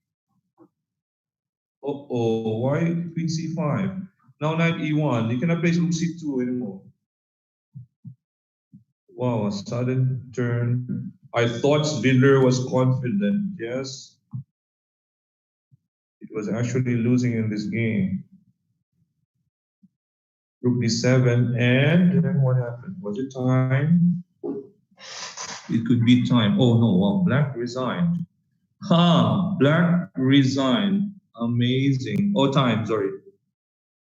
[SPEAKER 6] Why Queen C5? Now knight E1, you cannot play rook C2 anymore. Wow, a sudden turn. I thought Zvidler was confident, yes. It was actually losing in this game. Rook D7, and then what happened? Was it time? It could be time. Oh no, well, black resigned. Black resigned. Amazing. Oh, time, sorry.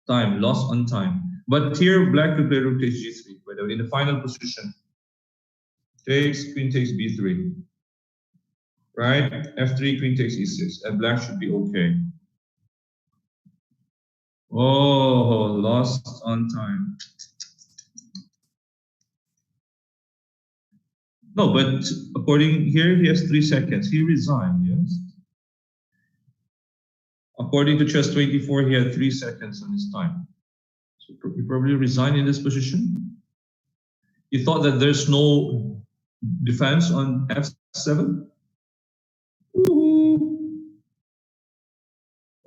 [SPEAKER 6] Time, lost on time. But here, black could play rook takes g3. By the way, in the final position, takes, queen takes b3. Right? f3, queen takes e6. And black should be okay. Oh, lost on time. No, but according here, he has 3 seconds. He resigned, yes? According to chess 24, he had 3 seconds on his time. So he probably resigned in this position. He thought that there's no defense on f7.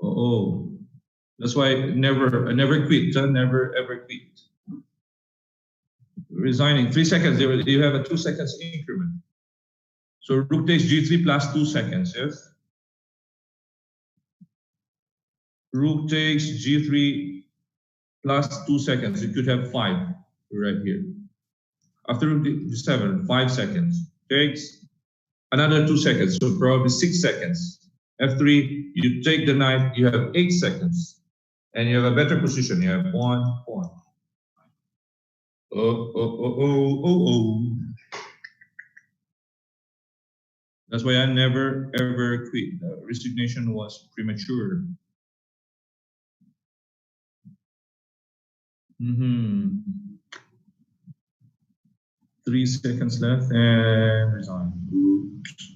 [SPEAKER 6] Oh, that's why I never quit. Never ever quit. Resigning 3 seconds. You have a 2 seconds increment. So rook takes g3 plus 2 seconds. Yes. Rook takes g3 plus 2 seconds. You could have 5 right here. After rook g7, 5 seconds. Takes another 2 seconds. So probably 6 seconds. f3, you take the knight, you have 8 seconds. And you have a better position. You have pawn. Oh. That's why I never ever quit. Resignation was premature. 3 seconds left and resign. Oops.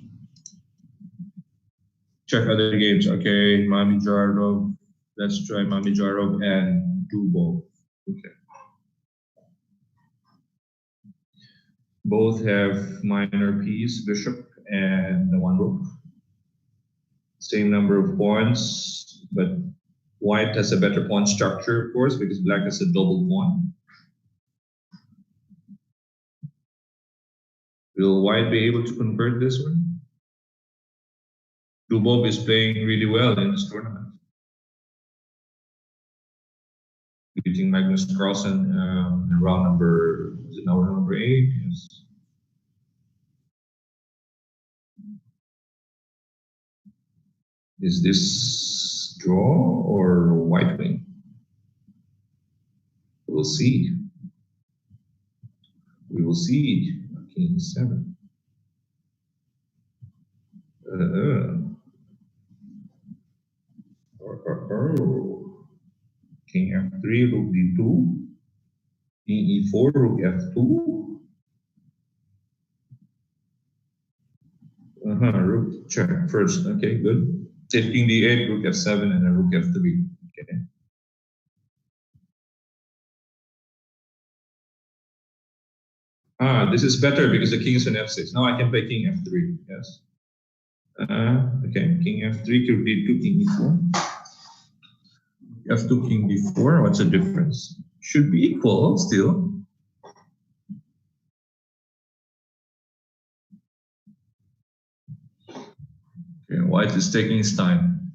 [SPEAKER 6] Check other games. Okay, Mami Jarov. Let's try Mami Jarov and do both. Okay. Both have minor piece, bishop, and one rook. Same number of pawns, but white has a better pawn structure, of course, because black has a double pawn. Will white be able to convert this one? Dubov is playing really well in this tournament. Beating Magnus Carlsen in round number, is it now round number 8? Yes. Is this draw or white win? We'll see. We will see. King 7. King f3, rook d2. King e4, rook f2. Rook check first. Okay, good. Take king d8, rook f7, and a rook f3. Okay. This is better because the king is on f6. Now I can play king f3. Yes. Okay, king f3, king d2, king e4. f2, king d4. What's the difference? Should be equal still. Okay, white is taking his time.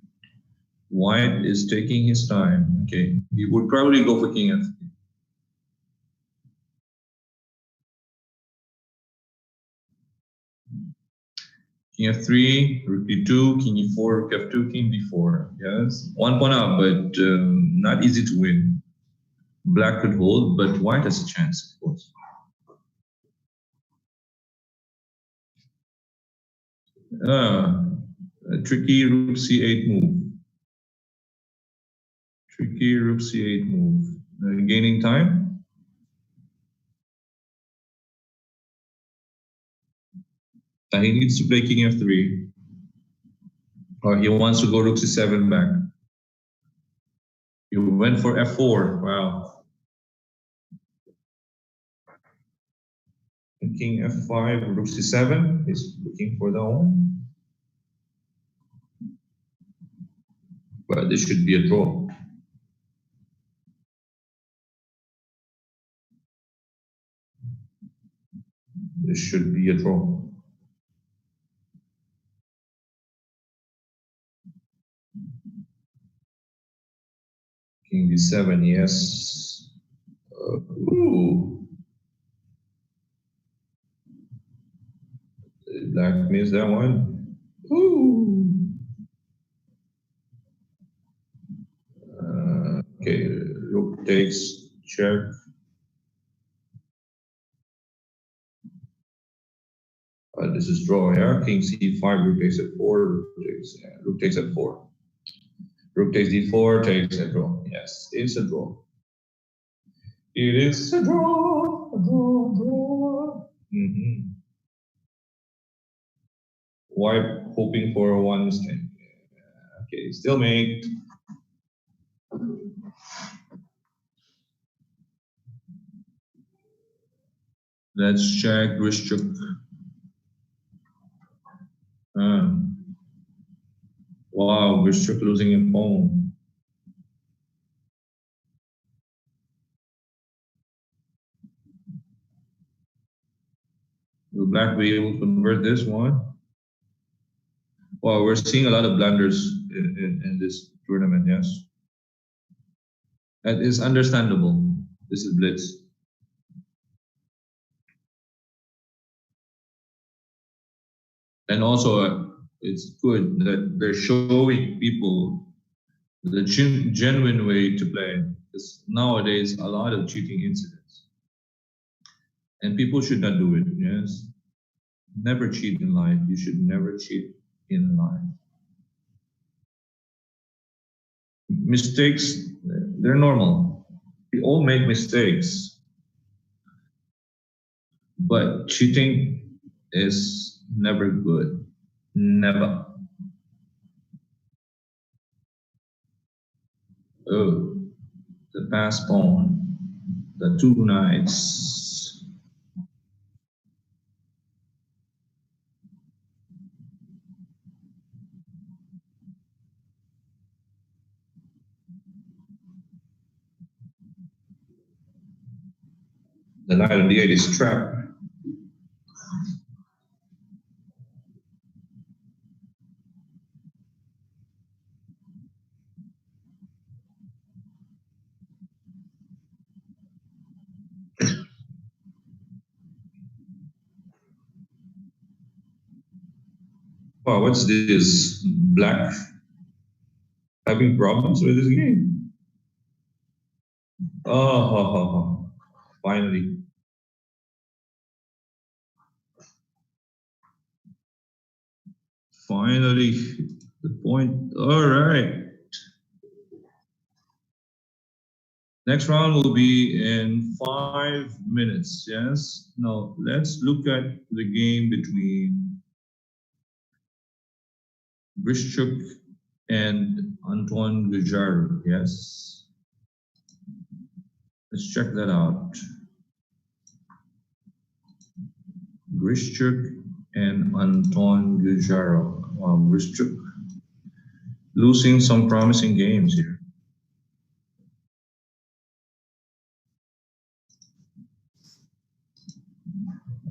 [SPEAKER 6] White is taking his time. Okay, he would probably go for king f3. King f3, rook d2, king e4, rook f2, king d4. Yes, one pawn up, but not easy to win. Black could hold, but white has a chance, of course. A tricky rook c8 move. Tricky rook c8 move. Gaining time. He needs to play king f3. Or he wants to go rook c7 back. He went for f4. Wow. And king f5, rook c7. He's looking for that one. But this should be a draw. This should be a draw. King d7, yes. Black missed that one. Okay, rook takes check. This is draw, yeah? King c5, rook takes at 4, rook takes at 4. Rook takes d4, takes a draw. Yes, it's a draw. It is a draw, a draw, draw. White hoping for a 1 mistake. Okay, still mate. Let's check Grishchuk. Wow, Grishchuk losing a pawn. Will Black be able to convert this one? Wow, we're seeing a lot of blunders in this tournament, yes. That is understandable. This is Blitz. And also, it's good that they're showing people the genuine way to play. Because nowadays, a lot of cheating incidents. And people should not do it, yes. Never cheat in life. You should never cheat in life. Mistakes, they're normal. We all make mistakes. But cheating is never good. Never. Oh, the pass pawn, the 2 knights. The knight on d8 is trapped. Wow, what's this? Black having problems with this game. Oh, finally. Finally, the point. All right. Next round will be in 5 minutes, yes? Now, let's look at the game between Grishchuk and Antoine Gujar, yes? Let's check that out. Grishchuk and Antoine Gujar. Wow, Grishchuk losing some promising games here.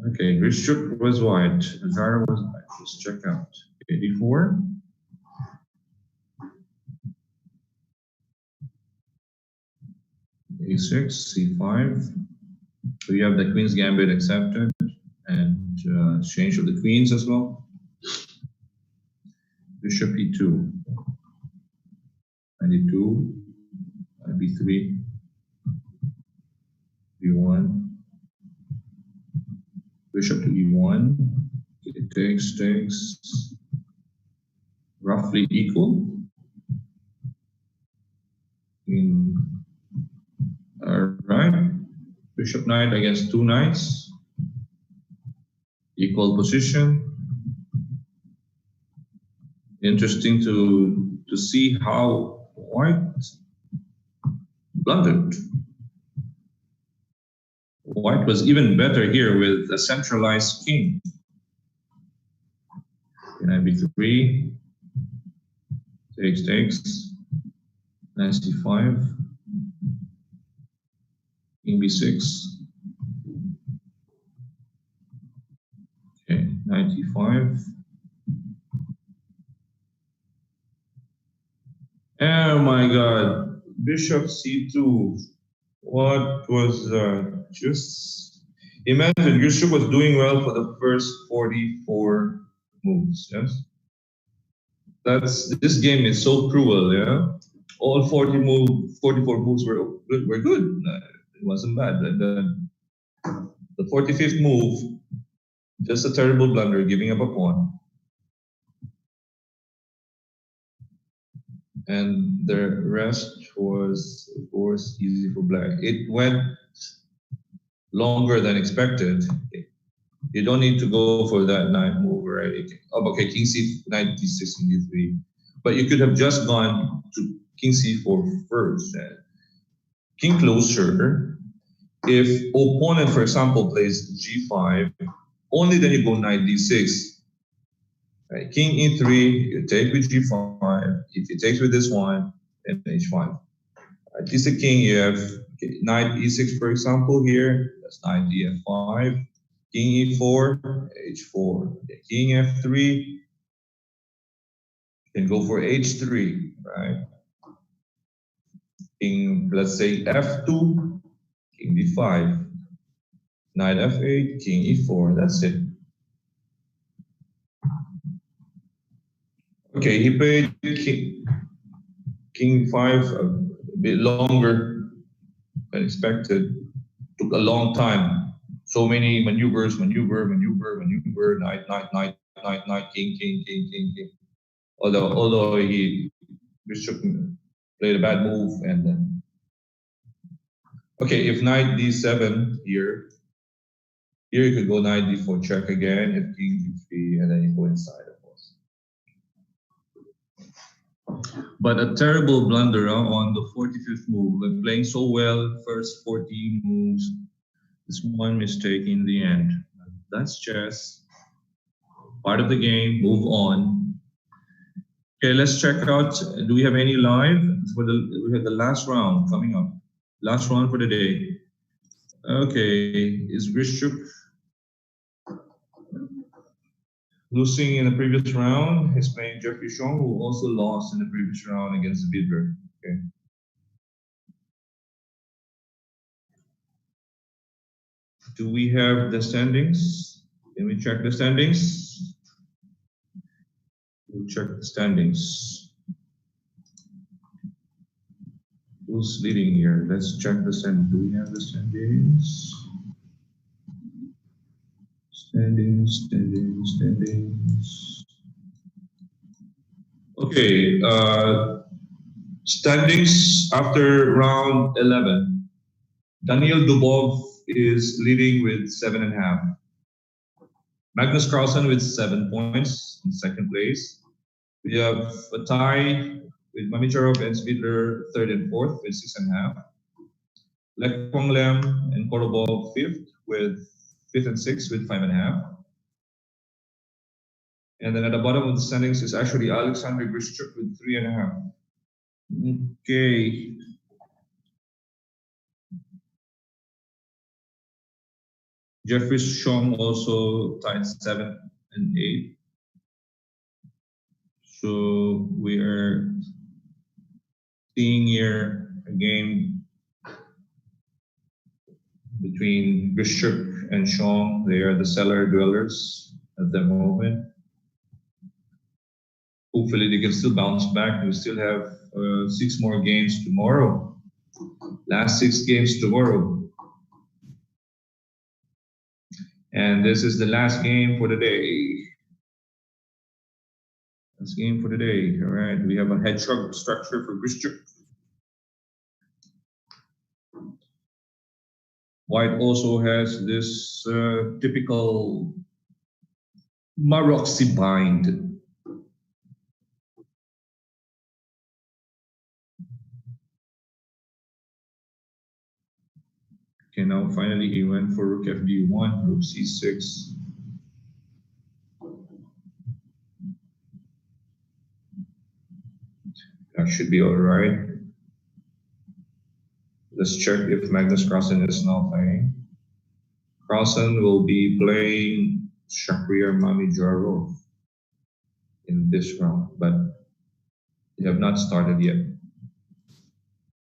[SPEAKER 6] Okay, Grishchuk was white, Gujar was white. Let's check out. d4. a6, c5. So you have the Queen's Gambit accepted and exchange of the queens as well. Bishop e2. e2, b3, b1. Bishop to e1. It takes. Roughly equal. All right. Bishop knight against 2 knights. Equal position. Interesting to see how white blundered. White was even better here with a centralized king. Knight b3. Takes. Knight c5. King b6. Okay, knight e5. Oh my God, Bishop c2. What was that? Just imagine Grishchuk was doing well for the first 44 moves. Yes, this game is so cruel. Yeah, all 44 moves were good. It wasn't bad. The 45th move, just a terrible blunder, giving up a pawn. And the rest was, of course, easy for black. It went longer than expected. You don't need to go for that knight move, right? Oh, okay, king c, knight d6, king d3. But you could have just gone to king c4 first. King closer. If opponent, for example, plays g5, only then you go knight d6. Right? King e3, you take with g5. If you take with this one, then h5. Right? This is the king. You have knight e6, for example, here. That's knight df5. King e4, h4. Okay. King f3. Can go for h3, right? King, let's say f2. King d5. Knight f8. King e4. That's it. Okay, he played king 5 a bit longer than expected. Took a long time. So many maneuvers, maneuver, knight, king, king. Although he played a bad move and then. Okay, if knight d7 here you could go knight d4 check again, if king d3, and then you go inside. But a terrible blunder on the 45th move. We're playing so well, first 14 moves. This one mistake in the end. That's chess. Part of the game, move on. Okay, let's check out, do we have any live? We have the last round coming up. Last round for the day. Okay, is Grishchuk losing in the previous round? He's playing Jeffrey Chong, who also lost in the previous round against Vidler. Okay. Do we have the standings? Can we check the standings? We'll check the standings. Who's leading here? Let's check the standings. Do we have the standings? Standings. Okay, standings after round 11. Daniel Dubov is leading with 7.5. Magnus Carlsen with 7 points in second place. We have a tie with Mamicharov and Spidler third and fourth with 6.5. Lek Kwang Lem and Korobov fifth and sixth with 5.5. And then at the bottom of the standings is actually Alexander Grishchuk with 3.5. Okay. Jeffrey Chong also tied 7 and 8. So we are seeing here a game between Grishchuk and Chong. They are the cellar dwellers at the moment. Hopefully they can still bounce back. We still have 6 more games tomorrow. Last 6 games tomorrow. And this is the last game for the day. Last game for the day. All right, we have a hedgehog structure for Grishchuk. White also has this typical Maroxy bind. Okay, now finally he went for rook fd1, rook c6. That should be all right. Let's check if Magnus Carlsen is now playing. Carlsen will be playing Shakhriyar Mamijarov in this round, but they have not started yet.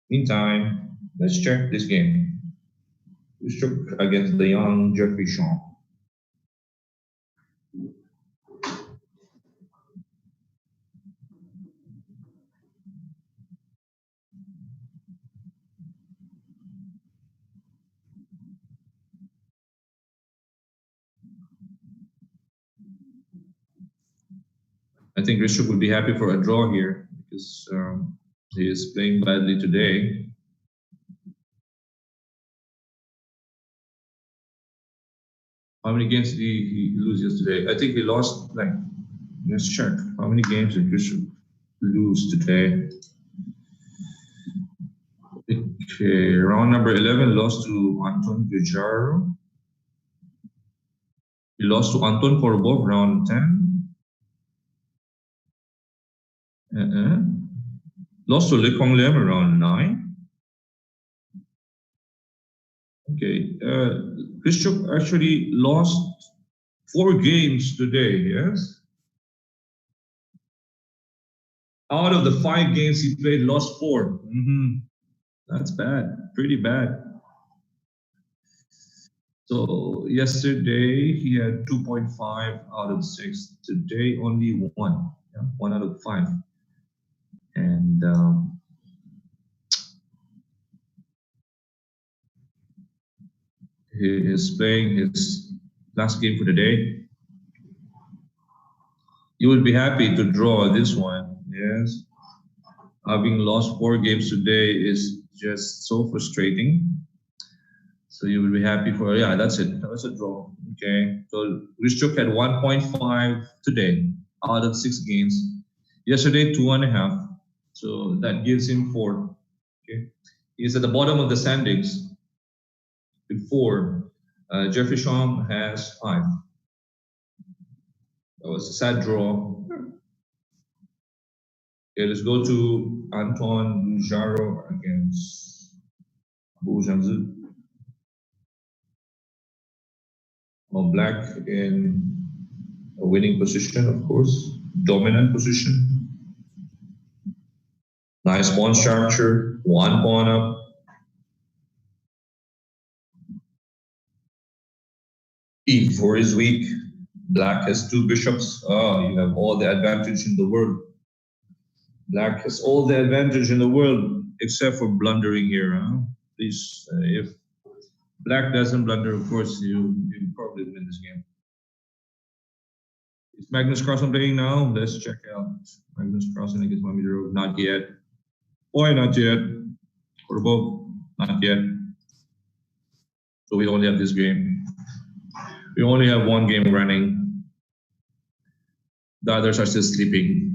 [SPEAKER 6] Meantime, let's check this game. Grishchuk against the young Jeffrey Chong. I think Rishuk would be happy for a draw here because he is playing badly today. How many games did he lose yesterday? I think he lost, like, let's check. How many games did Rishuk lose today? Okay, round number 11 lost to Anton Gujarro. He lost to Anton Korbov, round 10. Lost to Lee Kong Lim, round 9. Okay, Rishuk actually lost 4 games today, yes? Out of the 5 games he played, lost 4. That's bad, pretty bad. So yesterday he had 2.5 out of 6. Today only 1, 1 out of 5. And he is playing his last game for the day. You will be happy to draw this one, yes. Having lost 4 games today is just so frustrating. So you will be happy for, yeah, that's it. That's a draw. Okay. So Rishuk had 1.5 today out of 6 games. Yesterday, 2.5. So that gives him 4. Okay. He's at the bottom of the standings with 4. Jeffrey Sham has 5. That was a sad draw. Okay, let's go to Anton Bujaro against Abu Jamzul. Black in a winning position, of course, dominant position. Nice pawn structure, 1 pawn up. E4 is weak. Black has 2 bishops. Oh, you have all the advantage in the world. Black has all the advantage in the world except for blundering here. Please, if Black doesn't blunder, of course, you probably win this game. Is Magnus Carlsen playing now? Let's check out Magnus Carlsen against Mamirov. Not yet. Why not yet? Korbov, not yet. So we only have this game. We only have 1 game running. The others are still sleeping.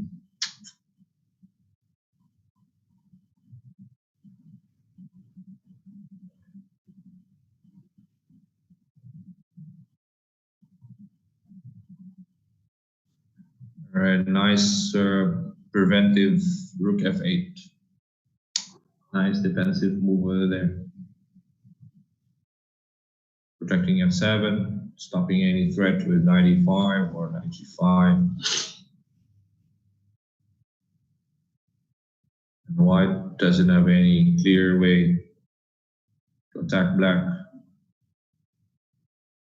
[SPEAKER 6] All right, nice preventive rook f8. Nice defensive move over there. Protecting f7, stopping any threat with knight e5 or knight g5. And white doesn't have any clear way to attack black.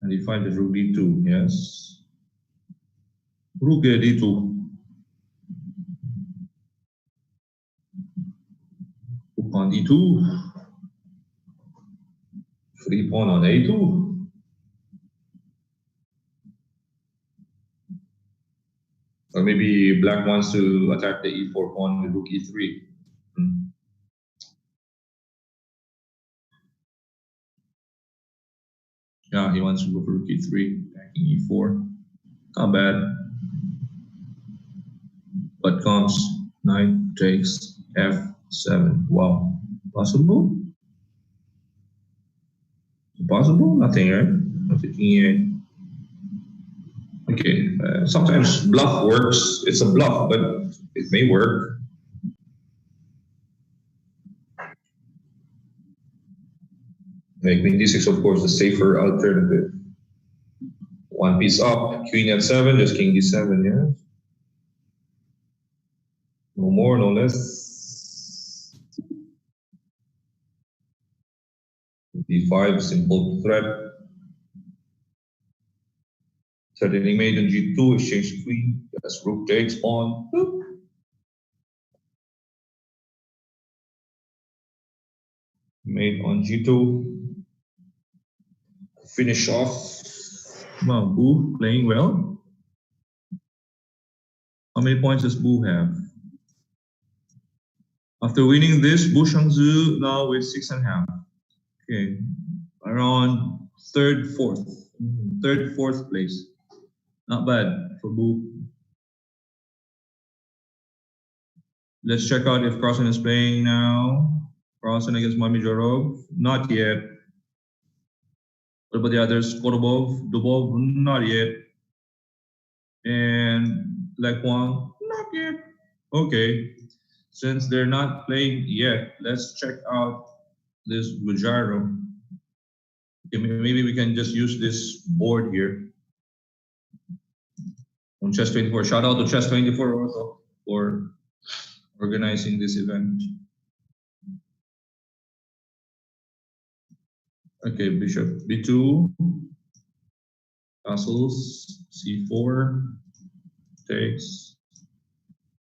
[SPEAKER 6] And e5 is rook d2, yes. Rook d2. Rook on d2. Free pawn on a2. Or maybe black wants to attack the e4 pawn with rook e3. Yeah, he wants to go for rook e3, attacking e4. Not bad. But comes knight takes f7. Wow, possible? Possible? Nothing, right? Not taking e8. Okay, sometimes bluff works. It's a bluff, but it may work. Like queen d6, of course, the safer alternative. 1 piece up, queen f7, just king d7, yeah? No more, no less. d5, simple threat. Threatening mate on g2, exchange queen. That's rook takes pawn. Boop. Mate on g2. Finish off. Wow, Boo playing well. How many points does Bu have? After winning this, Bu Shangzhu now with 6.5. Okay, around third, fourth place. Not bad for Bu. Let's check out if Carlsen is playing now. Carlsen against Mamijorov, not yet. What about the others? Korobov, Dubov, not yet. And Lekwang, not yet. Okay, since they're not playing yet, let's check out this Bujaro. Okay, maybe we can just use this board here on Chess24. Shout out to Chess24 also for organizing this event. Okay, Bishop B2, castles, C4, takes.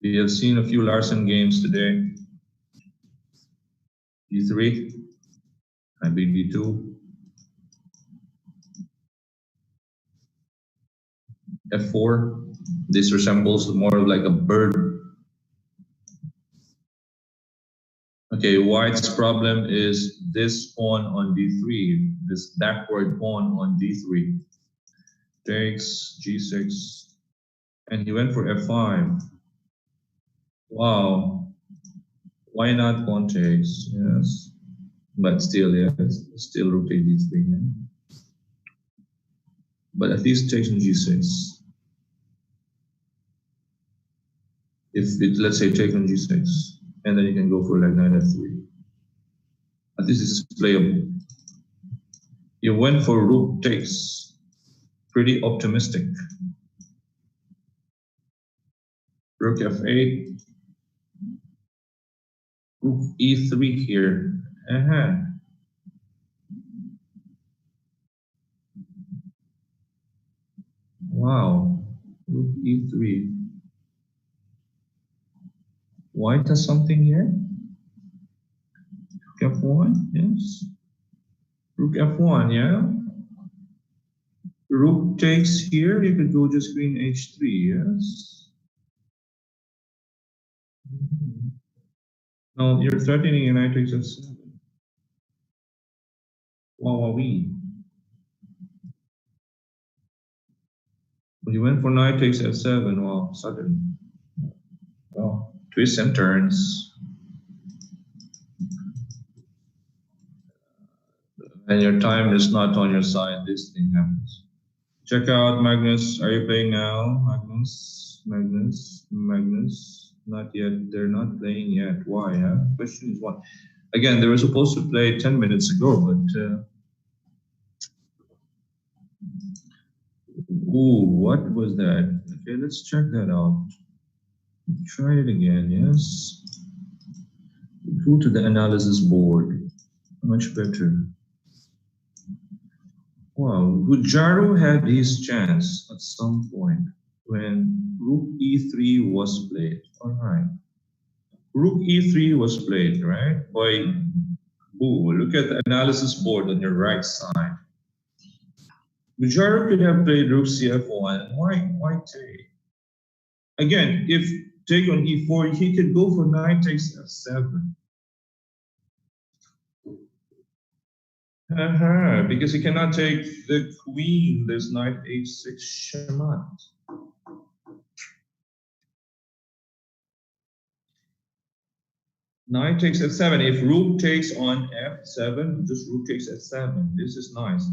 [SPEAKER 6] We have seen a few Larsen games today. D3, I beat B2. F4, this resembles more of like a bird. Okay, White's problem is this pawn on D3, this backward pawn on D3. Takes G6, and he went for F5. Wow, why not pawn takes? Yes, but still, yeah, it's still rook takes D3. Yeah. But at least takes on G6. If it, let's say, take on G6, and then you can go for like knight F3. At least this is playable. You went for rook takes. Pretty optimistic. Rook F8. Rook E3 here. Wow. Rook E3. White has something here. Rook F1, yes. Rook F1, yeah. Rook takes here, you could go just queen H3, yes. Now you're threatening a knight takes F7. Wow-wee. But you went for knight takes F7, wow, sudden. Well, twists and turns. And your time is not on your side, this thing happens. Check out Magnus. Are you playing now? Magnus. Not yet. They're not playing yet. Why? Huh? Question is why. Again, they were supposed to play 10 minutes ago, but ooh, what was that? Okay, let's check that out. Try it again. Yes. Go to the analysis board. Much better. Wow, Bujaro had his chance at some point when Rook E3 was played. All right. Rook E3 was played, right? By Bu. Look at the analysis board on your right side. Bujaro could have played Rook CF1. Why take? Again, if take on E4, he could go for knight takes F7. Because he cannot take the queen. There's knight H6 Shamat. Knight takes F7. If rook takes on F7, just rook takes F7. This is nice.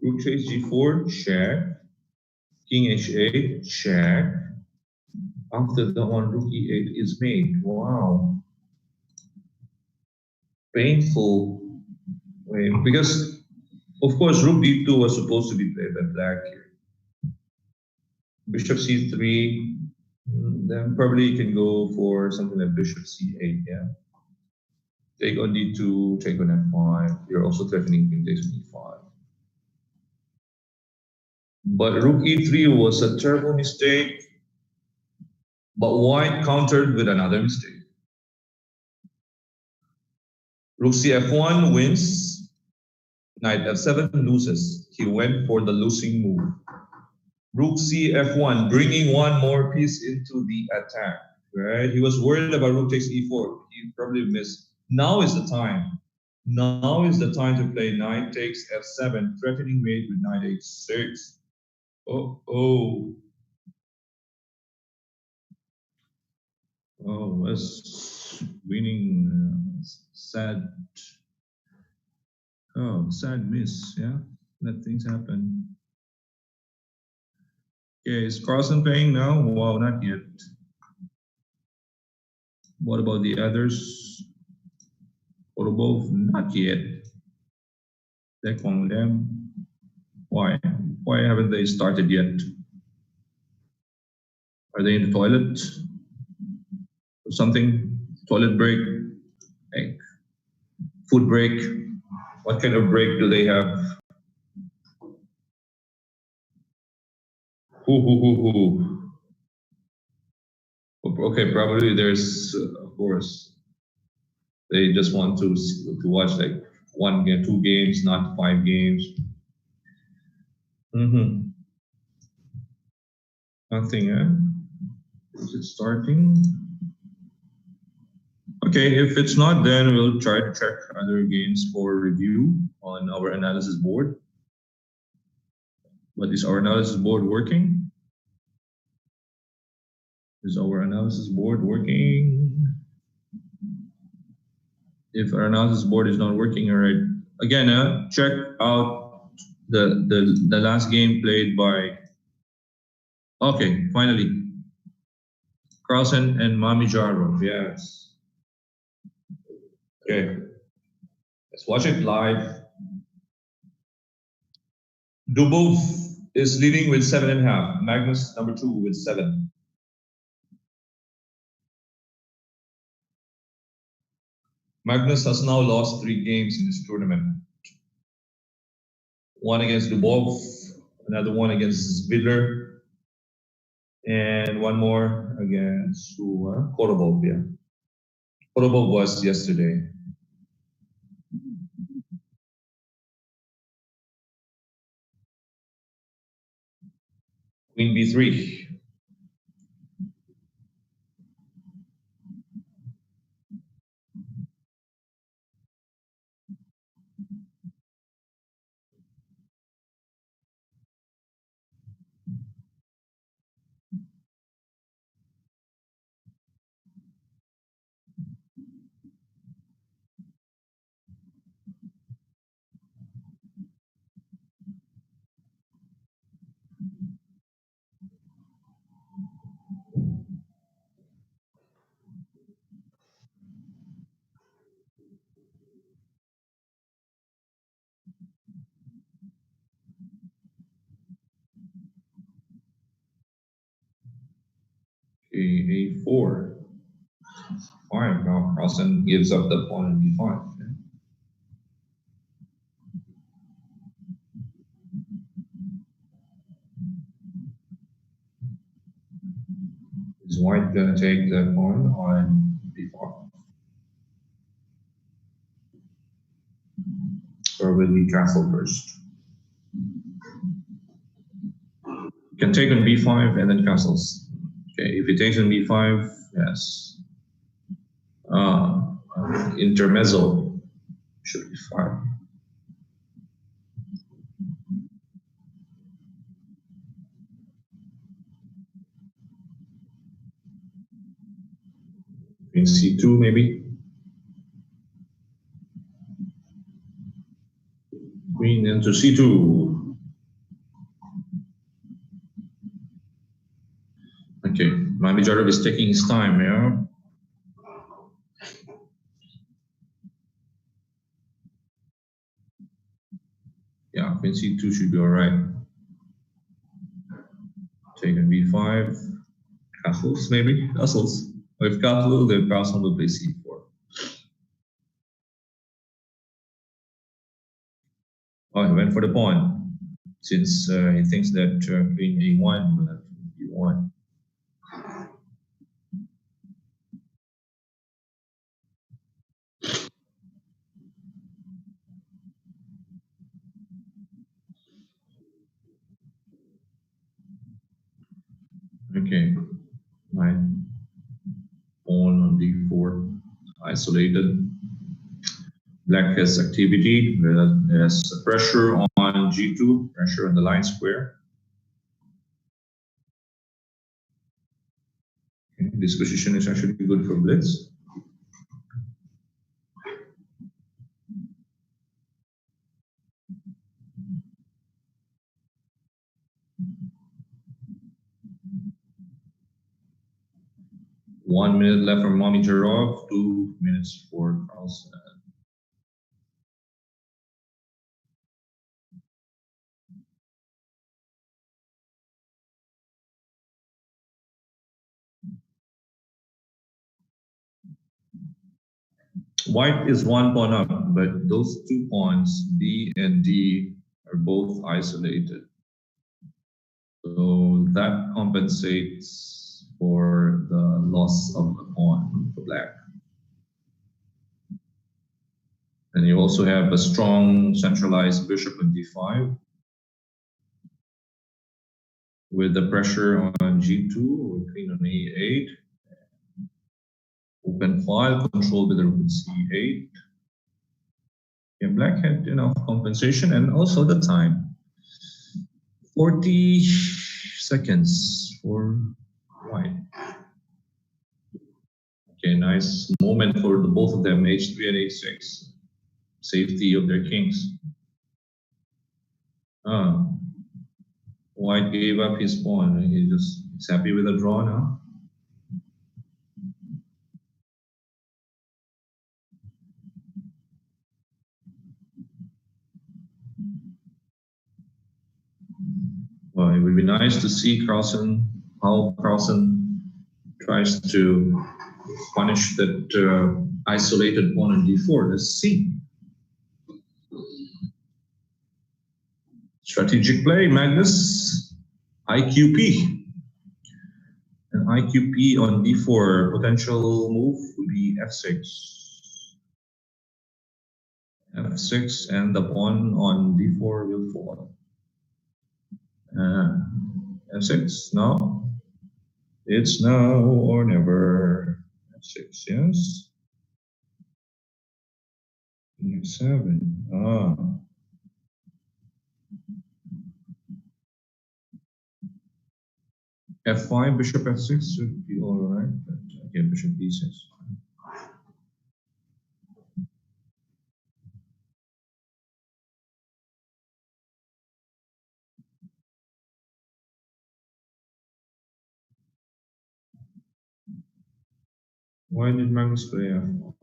[SPEAKER 6] Rook takes G4, check. King H8, check. After the one, rook E8 is made. Wow. Painful. Because, of course, rook D2 was supposed to be played by black here. Bishop C3, then probably you can go for something like Bishop C8, yeah. Take on D2, take on F5. You're also threatening king takes on E5. But rook E3 was a terrible mistake, but white countered with another mistake. Rook CF1 wins. Knight F7 loses. He went for the losing move. Rook C F1, bringing one more piece into the attack. Right? He was worried about rook takes E4. He probably missed. Now is the time. Now is the time to play knight takes F7, threatening mate with knight H6. Oh, was winning. Sad. Oh, sad miss. Yeah, let things happen. Okay, is Carlsen playing now? Wow, not yet. What about the others? Or both? Not yet. Check on them. Why? Why haven't they started yet? Are they in the toilet? Or something? Toilet break? Like food break? What kind of break do they have? Okay, probably there's, of course, they just want to watch like 1 game, 2 games, not 5 games. Nothing, eh? Is it starting? Okay, if it's not, then we'll try to check other games for review on our analysis board. But is our analysis board working? Is our analysis board working? If our analysis board is not working, all right. Again, check out the last game played by. Okay, finally, Carlsen and Mami Jarro. Yes. Okay. Let's watch it live. Dubov is leading with 7.5. Magnus number 2 with 7. Magnus has now lost 3 games in this tournament. 1 against Dubov, another 1 against Vidler, and 1 more against Korobov. Yeah, Korobov was yesterday. Queen B3. A4. Fine, now Carlsen gives up the pawn in B5. Is White gonna take the pawn on B5? Or will he castle first? Can take on B5 and then castles. Okay, if he takes on B5, yes. Intermezzo should be fine. Queen C2 maybe. Queen into C2. Okay, Mamijorov is taking his time, yeah. Yeah, Queen C2 should be all right. Taking B5, castles maybe, castles. Or if castle, then Carlsen will play C4. Oh, he went for the pawn, since he thinks that Queen A1 will have B1. Okay, right. Pawn on d4, isolated. Black has activity. There's pressure on g2, pressure on the line square. Okay, this position is actually good for blitz. One minute left for Monitorov, 2 minutes for Carlsen. White is one pawn up, but those two pawns, B and D, are both isolated. So that compensates for the loss of the pawn for black. And you also have a strong centralized bishop on d5 with the pressure on g2 or queen on e8. Open file controlled with the rook c8. Yeah, black had enough compensation and also the time. 40 seconds for white. Okay, nice moment for the both of them, h3 and h6. Safety of their kings. White gave up his pawn. He's happy with the draw now. Well, it would be nice to see how Carlsen tries to punish that isolated pawn on d4. Let's see. Strategic play, Magnus. IQP. An IQP on d4 potential move would be f6. f6 and the pawn on d4 will fall. f6 now. It's now or never. f6, yes. f7. f5, bishop f6 should be all right, but again, bishop d6. Why did Magnus play f4?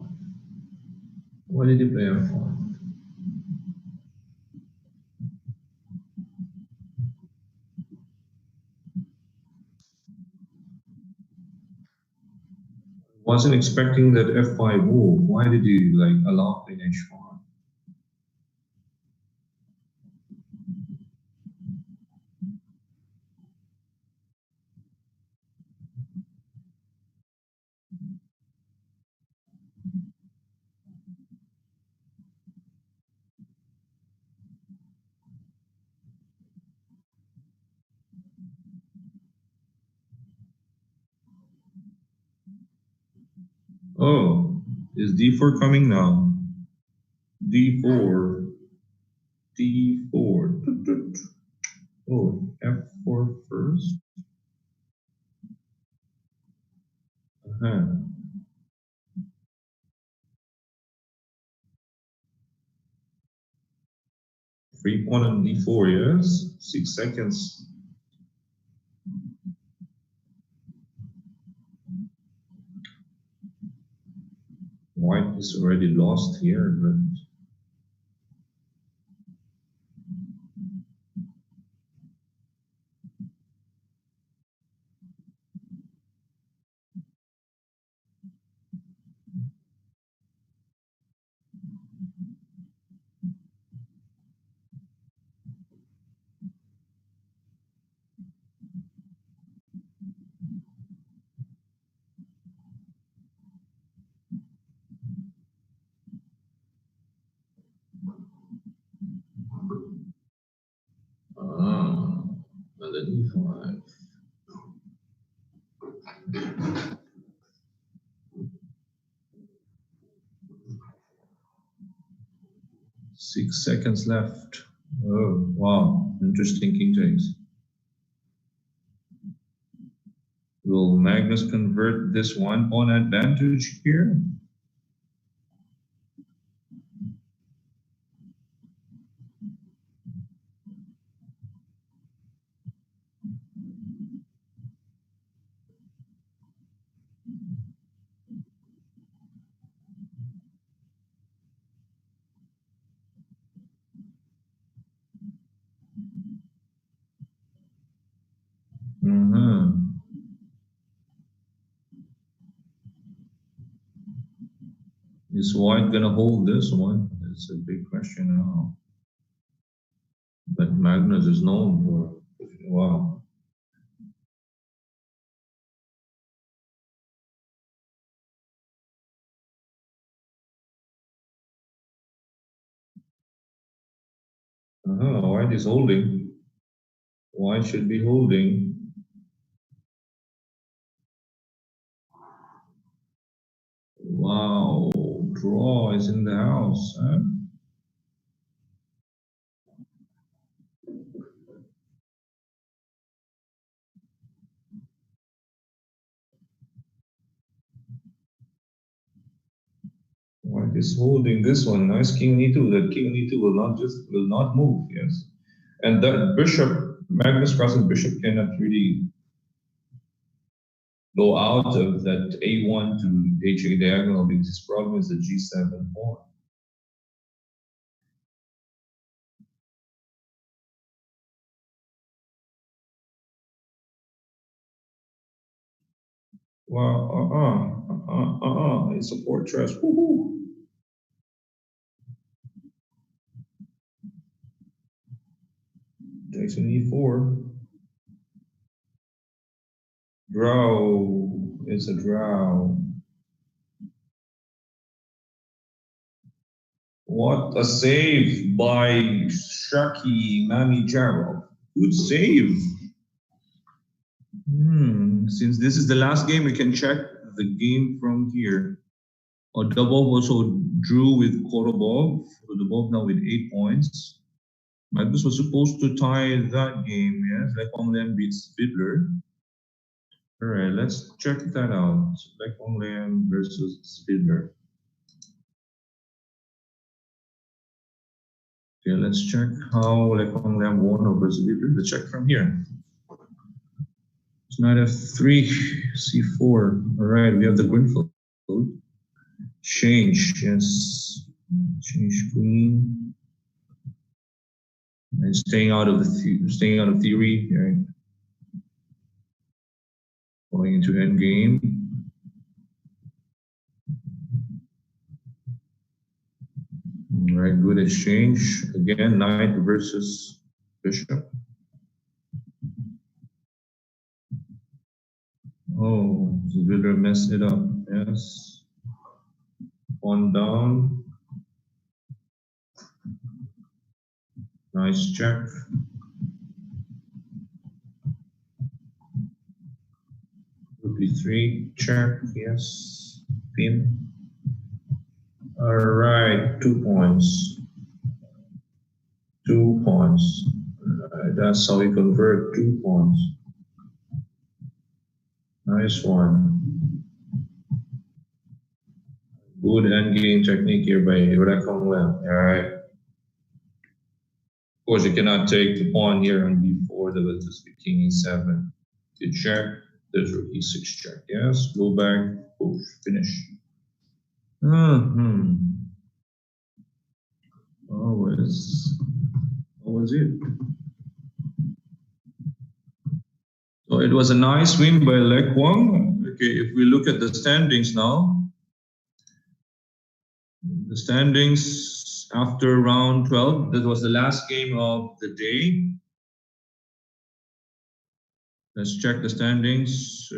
[SPEAKER 6] Why did he play f4? Wasn't expecting that f5 move. Why did you allow queen h4? Oh, is d4 coming now? d4, d4. Oh, f4 first. Free pawn on d4, yes. 6 seconds. White is already lost here, but another d5. 6 seconds left. Oh, wow. Interesting king takes. Will Magnus convert this one pawn advantage here? Is White gonna hold this one? It's a big question now. But Magnus is known for, wow. White is holding. White should be holding. Wow, draw is in the house, huh? White is holding this one. Nice king e2. That king e2 will not move, yes. And that bishop, Magnus Carlsen bishop cannot really go out of that a1 to h8 diagonal because his problem is the g7 pawn. Wow, it's a fortress. Woohoo! Takes an e4. Draw. It's a draw. What a save by Shaki Mamijarov. Good save. Since this is the last game, we can check the game from here. Dubov also drew with Korobov. Dubov now with 8 points. Magnus was supposed to tie that game, yes? Lekong beats Vidler. All right, let's check that out. Lekong versus Vidler. Okay, let's check how Lekong won over Vidler. Let's check from here. Knight f3, c4. All right, we have the Grunfeld. Change, yes. Change queen. And staying out of theory, right? Going into endgame. All right, good exchange. Again, knight versus bishop. Oh, Vidler messed it up. Yes. Pawn down. Nice check. Rook b3, check. Yes. Pin. All right, 2 points. 2 pawns. That's how we convert 2 pawns. Nice one. Good endgame technique here by Lekong. All right. Of course, you cannot take the pawn here on b4. That was just king e7. You check. There's rook e6 check. Yes. Go back. Push. Finish. What was it? So it was a nice win by Lekong. Okay, if we look at the standings now, the standings after round 12, that was the last game of the day. Let's check the standings.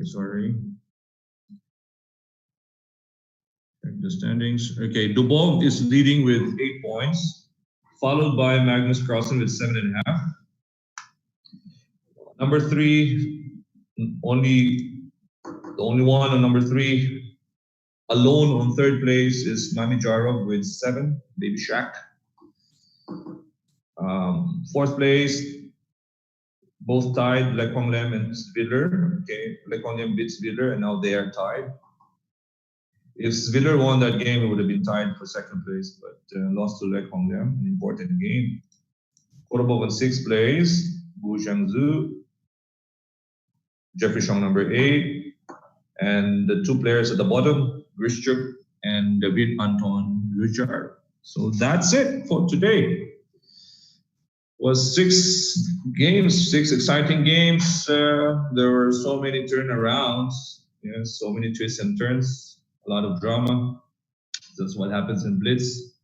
[SPEAKER 6] Sorry. Check the standings. Okay, Dubov is leading with 8 points, followed by Magnus Carlsen with 7.5. Number 3, the only one on number 3, alone on 3rd place is Mamijarov with 7, Baby Shack. Fourth place, both tied, Lekonglem and Sviller. Okay, Lekonglem beat Sviller, and now they are tied. If Sviller won that game, it would have been tied for second place, but lost to Lekonglem, an important game. Korobov in sixth place, Gu Zhangzhu, Jeffrey Shong number 8, and the two players at the bottom, Grishchuk and David Anton Richard. So that's it for today. Was 6 games, 6 exciting games. There were so many turnarounds, so many twists and turns, a lot of drama. That's what happens in Blitz.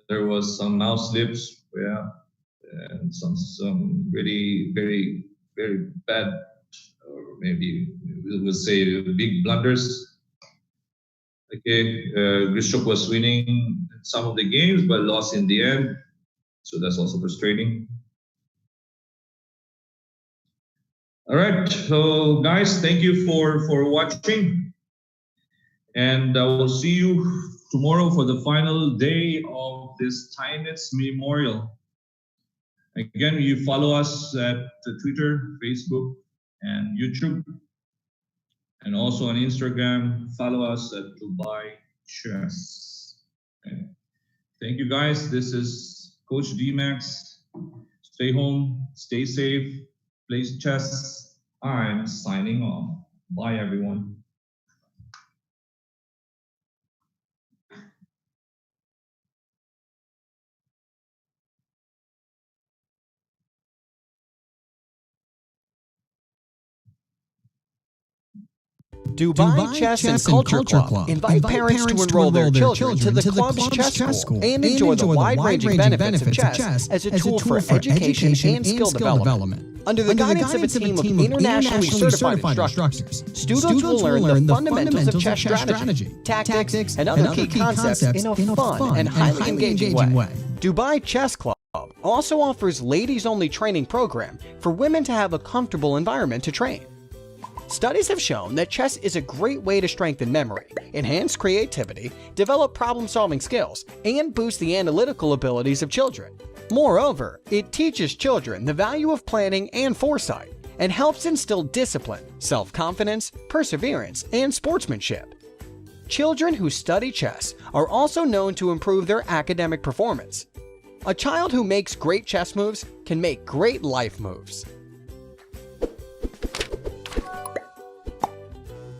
[SPEAKER 6] There was some mouse slips, and some really very, very bad, or maybe we'll say big blunders. Okay, Grishchuk was winning some of the games, but lost in the end. So that's also frustrating. All right, so guys, thank you for watching. And I will see you tomorrow for the final day of this Steinitz Memorial. Again, you follow us at Twitter, Facebook, and YouTube. And also on Instagram, follow us at Dubai Chess. Okay. Thank you guys. This is Coach D-Max. Stay home, stay safe, play chess. I'm signing off. Bye, everyone.
[SPEAKER 5] Dubai Chess and Culture Club invite parents to enroll their children to the club's chess school and enjoy the wide-ranging benefits of chess as a tool for education and skill development. Under the guidance of a team of internationally certified instructors, students will learn the fundamentals of chess strategy, tactics, and other key concepts in a fun and highly engaging way. Dubai Chess Club also offers ladies-only training program for women to have a comfortable environment to train. Studies have shown that chess is a great way to strengthen memory, enhance creativity, develop problem-solving skills, and boost the analytical abilities of children. Moreover, it teaches children the value of planning and foresight, and helps instill discipline, self-confidence, perseverance, and sportsmanship. Children who study chess are also known to improve their academic performance. A child who makes great chess moves can make great life moves.